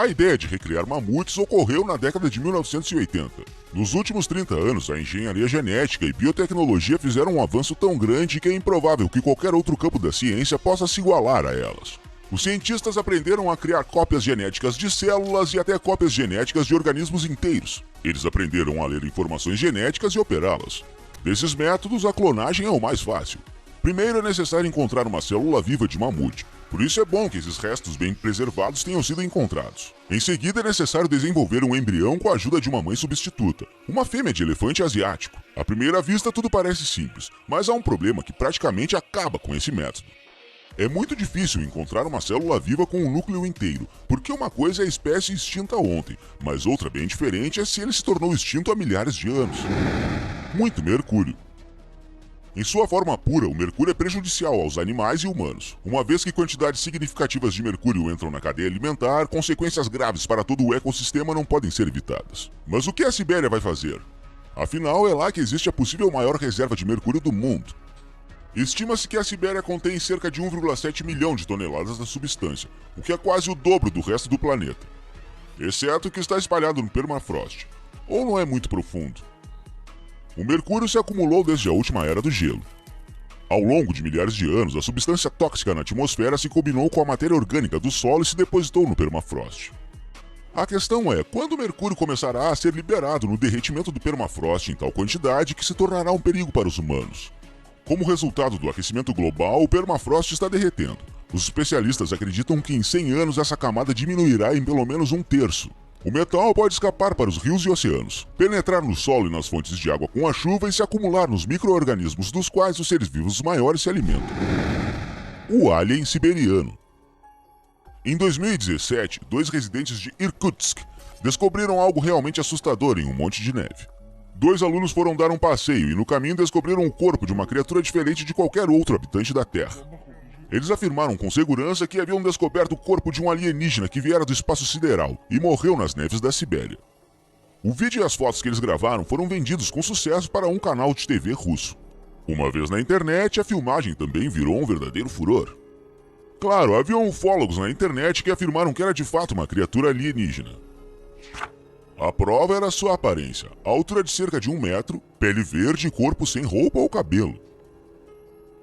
A: A ideia de recriar mamutes ocorreu na década de 1980. Nos últimos 30 anos, a engenharia genética e biotecnologia fizeram um avanço tão grande que é improvável que qualquer outro campo da ciência possa se igualar a elas. Os cientistas aprenderam a criar cópias genéticas de células e até cópias genéticas de organismos inteiros. Eles aprenderam a ler informações genéticas e operá-las. Desses métodos, a clonagem é o mais fácil. Primeiro é necessário encontrar uma célula viva de mamute. Por isso é bom que esses restos bem preservados tenham sido encontrados. Em seguida é necessário desenvolver um embrião com a ajuda de uma mãe substituta, uma fêmea de elefante asiático. À primeira vista tudo parece simples, mas há um problema que praticamente acaba com esse método. É muito difícil encontrar uma célula viva com um núcleo inteiro, porque uma coisa é a espécie extinta ontem, mas outra bem diferente é se ele se tornou extinto há milhares de anos. Muito mercúrio. Em sua forma pura, o mercúrio é prejudicial aos animais e humanos. Uma vez que quantidades significativas de mercúrio entram na cadeia alimentar, consequências graves para todo o ecossistema não podem ser evitadas. Mas o que a Sibéria vai fazer? Afinal, é lá que existe a possível maior reserva de mercúrio do mundo. Estima-se que a Sibéria contém cerca de 1,7 milhão de toneladas da substância, o que é quase o dobro do resto do planeta. Exceto que está espalhado no permafrost, ou não é muito profundo. O mercúrio se acumulou desde a última era do gelo. Ao longo de milhares de anos, a substância tóxica na atmosfera se combinou com a matéria orgânica do solo e se depositou no permafrost. A questão é, quando o mercúrio começará a ser liberado no derretimento do permafrost em tal quantidade que se tornará um perigo para os humanos? Como resultado do aquecimento global, o permafrost está derretendo. Os especialistas acreditam que em 100 anos essa camada diminuirá em pelo menos um terço. O metal pode escapar para os rios e oceanos, penetrar no solo e nas fontes de água com a chuva e se acumular nos micro-organismos dos quais os seres vivos maiores se alimentam. O alien siberiano. Em 2017, 2 residentes de Irkutsk descobriram algo realmente assustador em um monte de neve. 2 alunos foram dar um passeio e no caminho descobriram o corpo de uma criatura diferente de qualquer outro habitante da Terra. Eles afirmaram com segurança que haviam descoberto o corpo de um alienígena que viera do espaço sideral e morreu nas neves da Sibéria. O vídeo e as fotos que eles gravaram foram vendidos com sucesso para um canal de TV russo. Uma vez na internet, a filmagem também virou um verdadeiro furor. Claro, havia ufólogos na internet que afirmaram que era de fato uma criatura alienígena. A prova era sua aparência, a altura de cerca de 1 metro, pele verde e corpo sem roupa ou cabelo.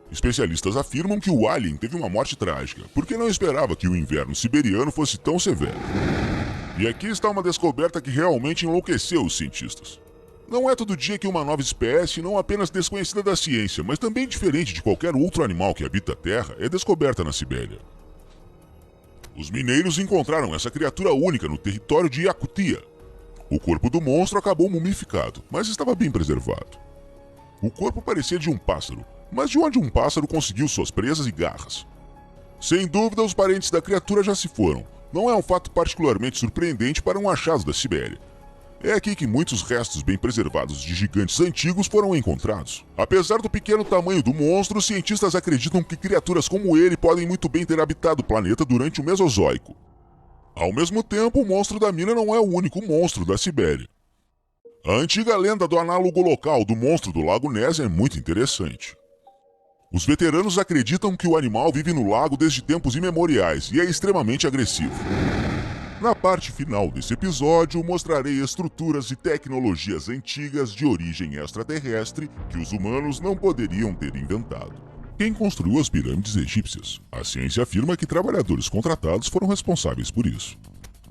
A: Especialistas afirmam que o alien teve uma morte trágica, porque não esperava que o inverno siberiano fosse tão severo. E aqui está uma descoberta que realmente enlouqueceu os cientistas. Não é todo dia que uma nova espécie, não apenas desconhecida da ciência, mas também diferente de qualquer outro animal que habita a Terra, é descoberta na Sibéria. Os mineiros encontraram essa criatura única no território de Yakutia. O corpo do monstro acabou mumificado, mas estava bem preservado. O corpo parecia de um pássaro, mas de onde um pássaro conseguiu suas presas e garras? Sem dúvida, os parentes da criatura já se foram. Não é um fato particularmente surpreendente para um achado da Sibéria. É aqui que muitos restos bem preservados de gigantes antigos foram encontrados. Apesar do pequeno tamanho do monstro, os cientistas acreditam que criaturas como ele podem muito bem ter habitado o planeta durante o Mesozoico. Ao mesmo tempo, o monstro da mina não é o único monstro da Sibéria. A antiga lenda do análogo local do monstro do Lago Ness é muito interessante. Os veteranos acreditam que o animal vive no lago desde tempos imemoriais e é extremamente agressivo. Na parte final desse episódio, mostrarei estruturas e tecnologias antigas de origem extraterrestre que os humanos não poderiam ter inventado. Quem construiu as pirâmides egípcias? A ciência afirma que trabalhadores contratados foram responsáveis por isso.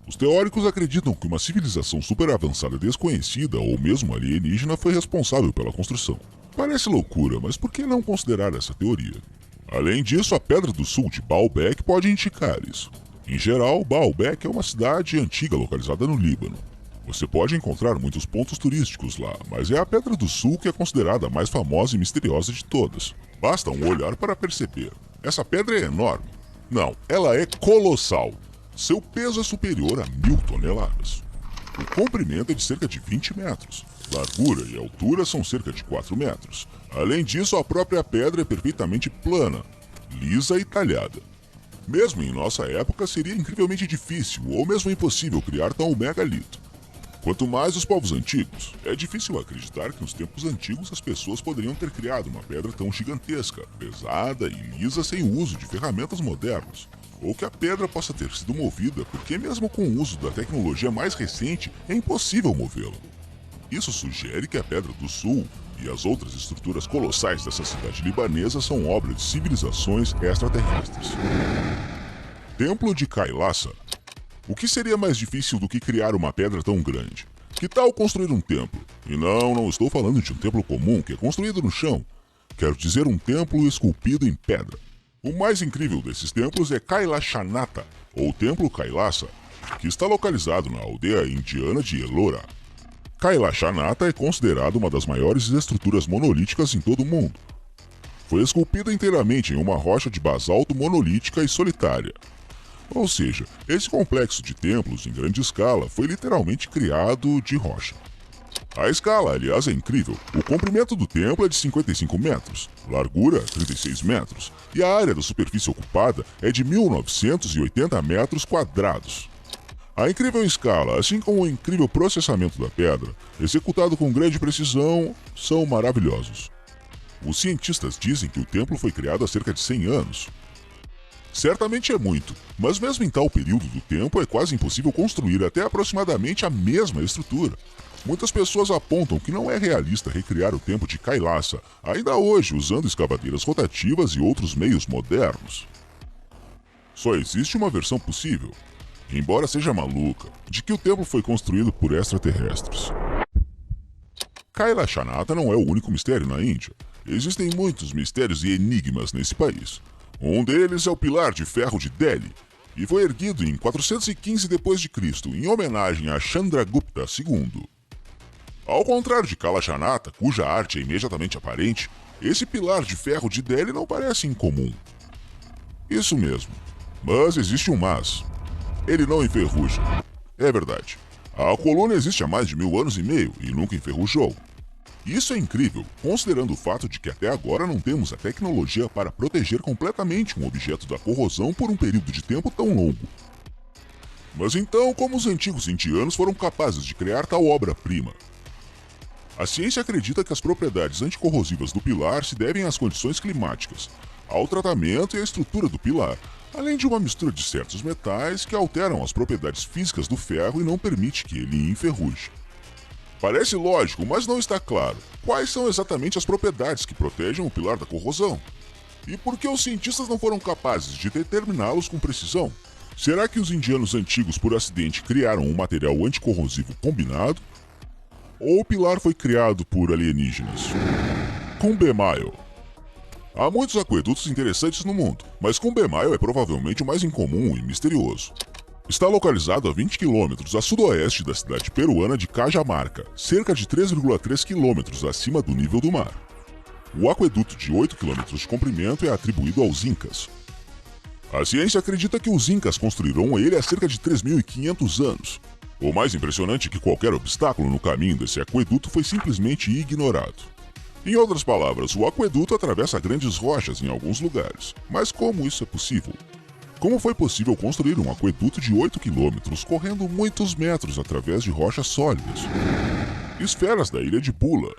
A: Os teóricos acreditam que uma civilização super avançada desconhecida ou mesmo alienígena foi responsável pela construção. Parece loucura, mas por que não considerar essa teoria? Além disso, a Pedra do Sul de Baalbek pode indicar isso. Em geral, Baalbek é uma cidade antiga localizada no Líbano. Você pode encontrar muitos pontos turísticos lá, mas é a Pedra do Sul que é considerada a mais famosa e misteriosa de todas. Basta um olhar para perceber. Essa pedra é enorme. Não, ela é colossal. Seu peso é superior a 1000 toneladas. O comprimento é de cerca de 20 metros. Largura e altura são cerca de 4 metros. Além disso, a própria pedra é perfeitamente plana, lisa e talhada. Mesmo em nossa época, seria incrivelmente difícil ou mesmo impossível criar tal megalito. Quanto mais os povos antigos, é difícil acreditar que nos tempos antigos as pessoas poderiam ter criado uma pedra tão gigantesca, pesada e lisa sem o uso de ferramentas modernas. ou que a pedra possa ter sido movida, porque mesmo com o uso da tecnologia mais recente, é impossível movê-la. Isso sugere que a Pedra do Sul e as outras estruturas colossais dessa cidade libanesa são obra de civilizações extraterrestres. Templo de Kailasa. O que seria mais difícil do que criar uma pedra tão grande? Que tal construir um templo? E não estou falando de um templo comum que é construído no chão. Quero dizer um templo esculpido em pedra. O mais incrível desses templos é Kailashanata, ou Templo Kailasa, que está localizado na aldeia indiana de Ellora. Kailashanata é considerado uma das maiores estruturas monolíticas em todo o mundo. Foi esculpida inteiramente em uma rocha de basalto monolítica e solitária. Ou seja, esse complexo de templos em grande escala foi literalmente criado de rocha. A escala, aliás, é incrível. O comprimento do templo é de 55 metros, largura 36 metros, e a área da superfície ocupada é de 1.980 metros quadrados. A incrível escala, assim como o incrível processamento da pedra, executado com grande precisão, são maravilhosos. Os cientistas dizem que o templo foi criado há cerca de 100 anos. Certamente é muito, mas mesmo em tal período do tempo é quase impossível construir até aproximadamente a mesma estrutura. Muitas pessoas apontam que não é realista recriar o templo de Kailasa, ainda hoje usando escavadeiras rotativas e outros meios modernos. Só existe uma versão possível, embora seja maluca, de que o templo foi construído por extraterrestres. Kailashanata não é o único mistério na Índia. Existem muitos mistérios e enigmas nesse país. Um deles é o Pilar de Ferro de Delhi, e foi erguido em 415 d.C., em homenagem a Chandragupta II. Ao contrário de Kailashanata, cuja arte é imediatamente aparente, esse pilar de ferro de Delhi não parece incomum. Isso mesmo, mas existe um mas. Ele não enferruja. É verdade. A coluna existe há mais de 1000 anos e meio e nunca enferrujou. Isso é incrível, considerando o fato de que até agora não temos a tecnologia para proteger completamente um objeto da corrosão por um período de tempo tão longo. Mas então, como os antigos indianos foram capazes de criar tal obra-prima? A ciência acredita que as propriedades anticorrosivas do pilar se devem às condições climáticas, ao tratamento e à estrutura do pilar, além de uma mistura de certos metais que alteram as propriedades físicas do ferro e não permite que ele enferruje. Parece lógico, mas não está claro quais são exatamente as propriedades que protegem o pilar da corrosão. E por que os cientistas não foram capazes de determiná-los com precisão? Será que os indianos antigos por acidente criaram um material anticorrosivo combinado? Ou o pilar foi criado por alienígenas? Kumbh Mile. Há muitos aquedutos interessantes no mundo, mas Kumbh Mile é provavelmente o mais incomum e misterioso. Está localizado a 20 km a sudoeste da cidade peruana de Cajamarca, cerca de 3,3 km acima do nível do mar. O aqueduto de 8 km de comprimento é atribuído aos Incas. A ciência acredita que os Incas construíram ele há cerca de 3.500 anos. O mais impressionante é que qualquer obstáculo no caminho desse aqueduto foi simplesmente ignorado. Em outras palavras, o aqueduto atravessa grandes rochas em alguns lugares. Mas como isso é possível? Como foi possível construir um aqueduto de 8 km correndo muitos metros através de rochas sólidas? Esferas da ilha de Bula.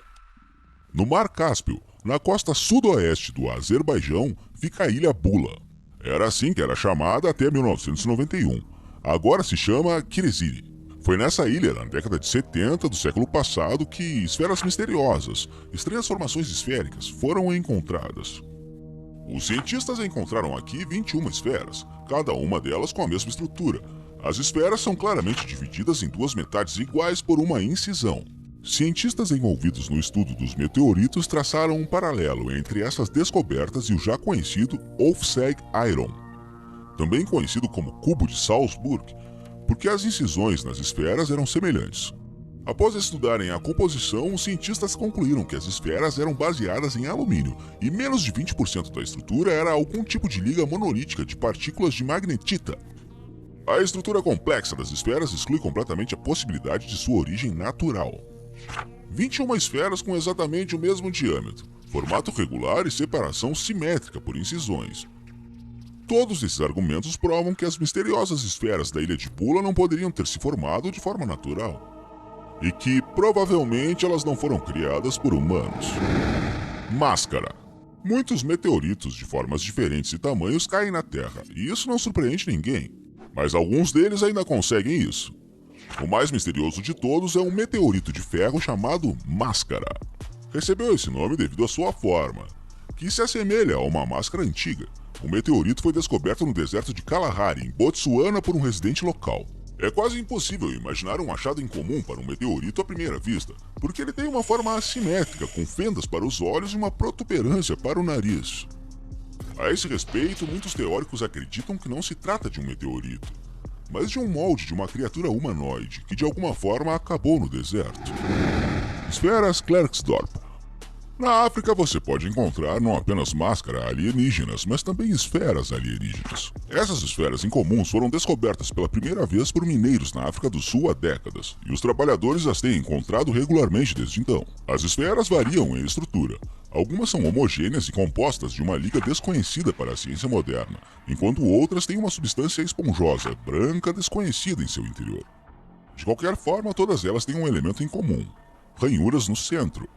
A: No Mar Cáspio, na costa sudoeste do Azerbaijão, fica a ilha Bula. Era assim que era chamada até 1991. Agora se chama Kiriziri. Foi nessa ilha, na década de 70 do século passado, que esferas misteriosas, estranhas formações esféricas, foram encontradas. Os cientistas encontraram aqui 21 esferas, cada uma delas com a mesma estrutura. As esferas são claramente divididas em duas metades iguais por uma incisão. Cientistas envolvidos no estudo dos meteoritos traçaram um paralelo entre essas descobertas e o já conhecido Ovseg Iron, também conhecido como Cubo de Salzburg, porque as incisões nas esferas eram semelhantes. Após estudarem a composição, os cientistas concluíram que as esferas eram baseadas em alumínio e menos de 20% da estrutura era algum tipo de liga monolítica de partículas de magnetita. A estrutura complexa das esferas exclui completamente a possibilidade de sua origem natural. 21 esferas com exatamente o mesmo diâmetro, formato regular e separação simétrica por incisões. Todos esses argumentos provam que as misteriosas esferas da ilha de Bula não poderiam ter se formado de forma natural. E que, provavelmente, elas não foram criadas por humanos. Máscara. Muitos meteoritos de formas diferentes e tamanhos caem na Terra, e isso não surpreende ninguém. Mas alguns deles ainda conseguem isso. O mais misterioso de todos é um meteorito de ferro chamado Máscara. Recebeu esse nome devido à sua forma, que se assemelha a uma máscara antiga. O meteorito foi descoberto no deserto de Kalahari, em Botsuana, por um residente local. É quase impossível imaginar um achado incomum para um meteorito à primeira vista, porque ele tem uma forma assimétrica, com fendas para os olhos e uma protuberância para o nariz. A esse respeito, muitos teóricos acreditam que não se trata de um meteorito, mas de um molde de uma criatura humanoide que de alguma forma acabou no deserto. Esferas Klerksdorp. Na África você pode encontrar não apenas máscaras alienígenas, mas também esferas alienígenas. Essas esferas incomuns foram descobertas pela primeira vez por mineiros na África do Sul há décadas, e os trabalhadores as têm encontrado regularmente desde então. As esferas variam em estrutura. Algumas são homogêneas e compostas de uma liga desconhecida para a ciência moderna, enquanto outras têm uma substância esponjosa, branca, desconhecida em seu interior. De qualquer forma, todas elas têm um elemento em comum: ranhuras no centro.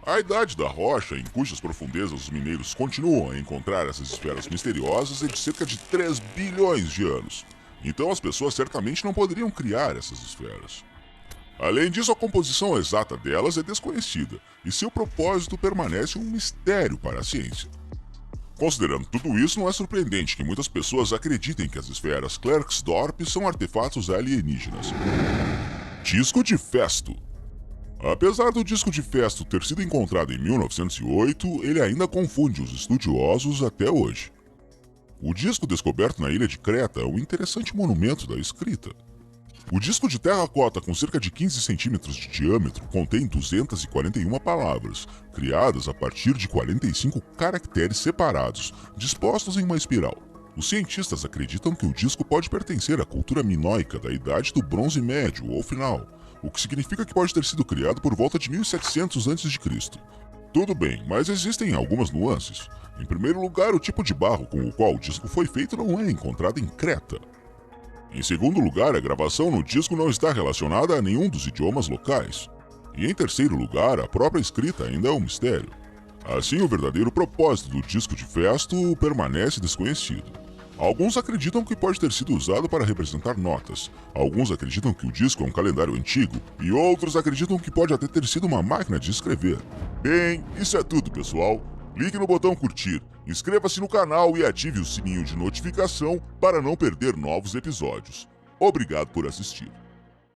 A: A idade da rocha, em cujas profundezas os mineiros continuam a encontrar essas esferas misteriosas, é de cerca de 3 bilhões de anos. Então as pessoas certamente não poderiam criar essas esferas. Além disso, a composição exata delas é desconhecida, e seu propósito permanece um mistério para a ciência. Considerando tudo isso, não é surpreendente que muitas pessoas acreditem que as esferas Klerksdorp são artefatos alienígenas. Disco de Festo. Apesar do disco de Festo ter sido encontrado em 1908, ele ainda confunde os estudiosos até hoje. O disco descoberto na ilha de Creta é um interessante monumento da escrita. O disco de terracota com cerca de 15 centímetros de diâmetro contém 241 palavras, criadas a partir de 45 caracteres separados, dispostos em uma espiral. Os cientistas acreditam que o disco pode pertencer à cultura minoica da Idade do Bronze Médio ou final, o que significa que pode ter sido criado por volta de 1700 a.C. Tudo bem, mas existem algumas nuances. Em primeiro lugar, o tipo de barro com o qual o disco foi feito não é encontrado em Creta. Em segundo lugar, a gravação no disco não está relacionada a nenhum dos idiomas locais. E em terceiro lugar, a própria escrita ainda é um mistério. Assim, o verdadeiro propósito do disco de Festo permanece desconhecido. Alguns acreditam que pode ter sido usado para representar notas, alguns acreditam que o disco é um calendário antigo, e outros acreditam que pode até ter sido uma máquina de escrever. Bem, isso é tudo, pessoal. Clique no botão curtir, inscreva-se no canal e ative o sininho de notificação para não perder novos episódios. Obrigado por assistir.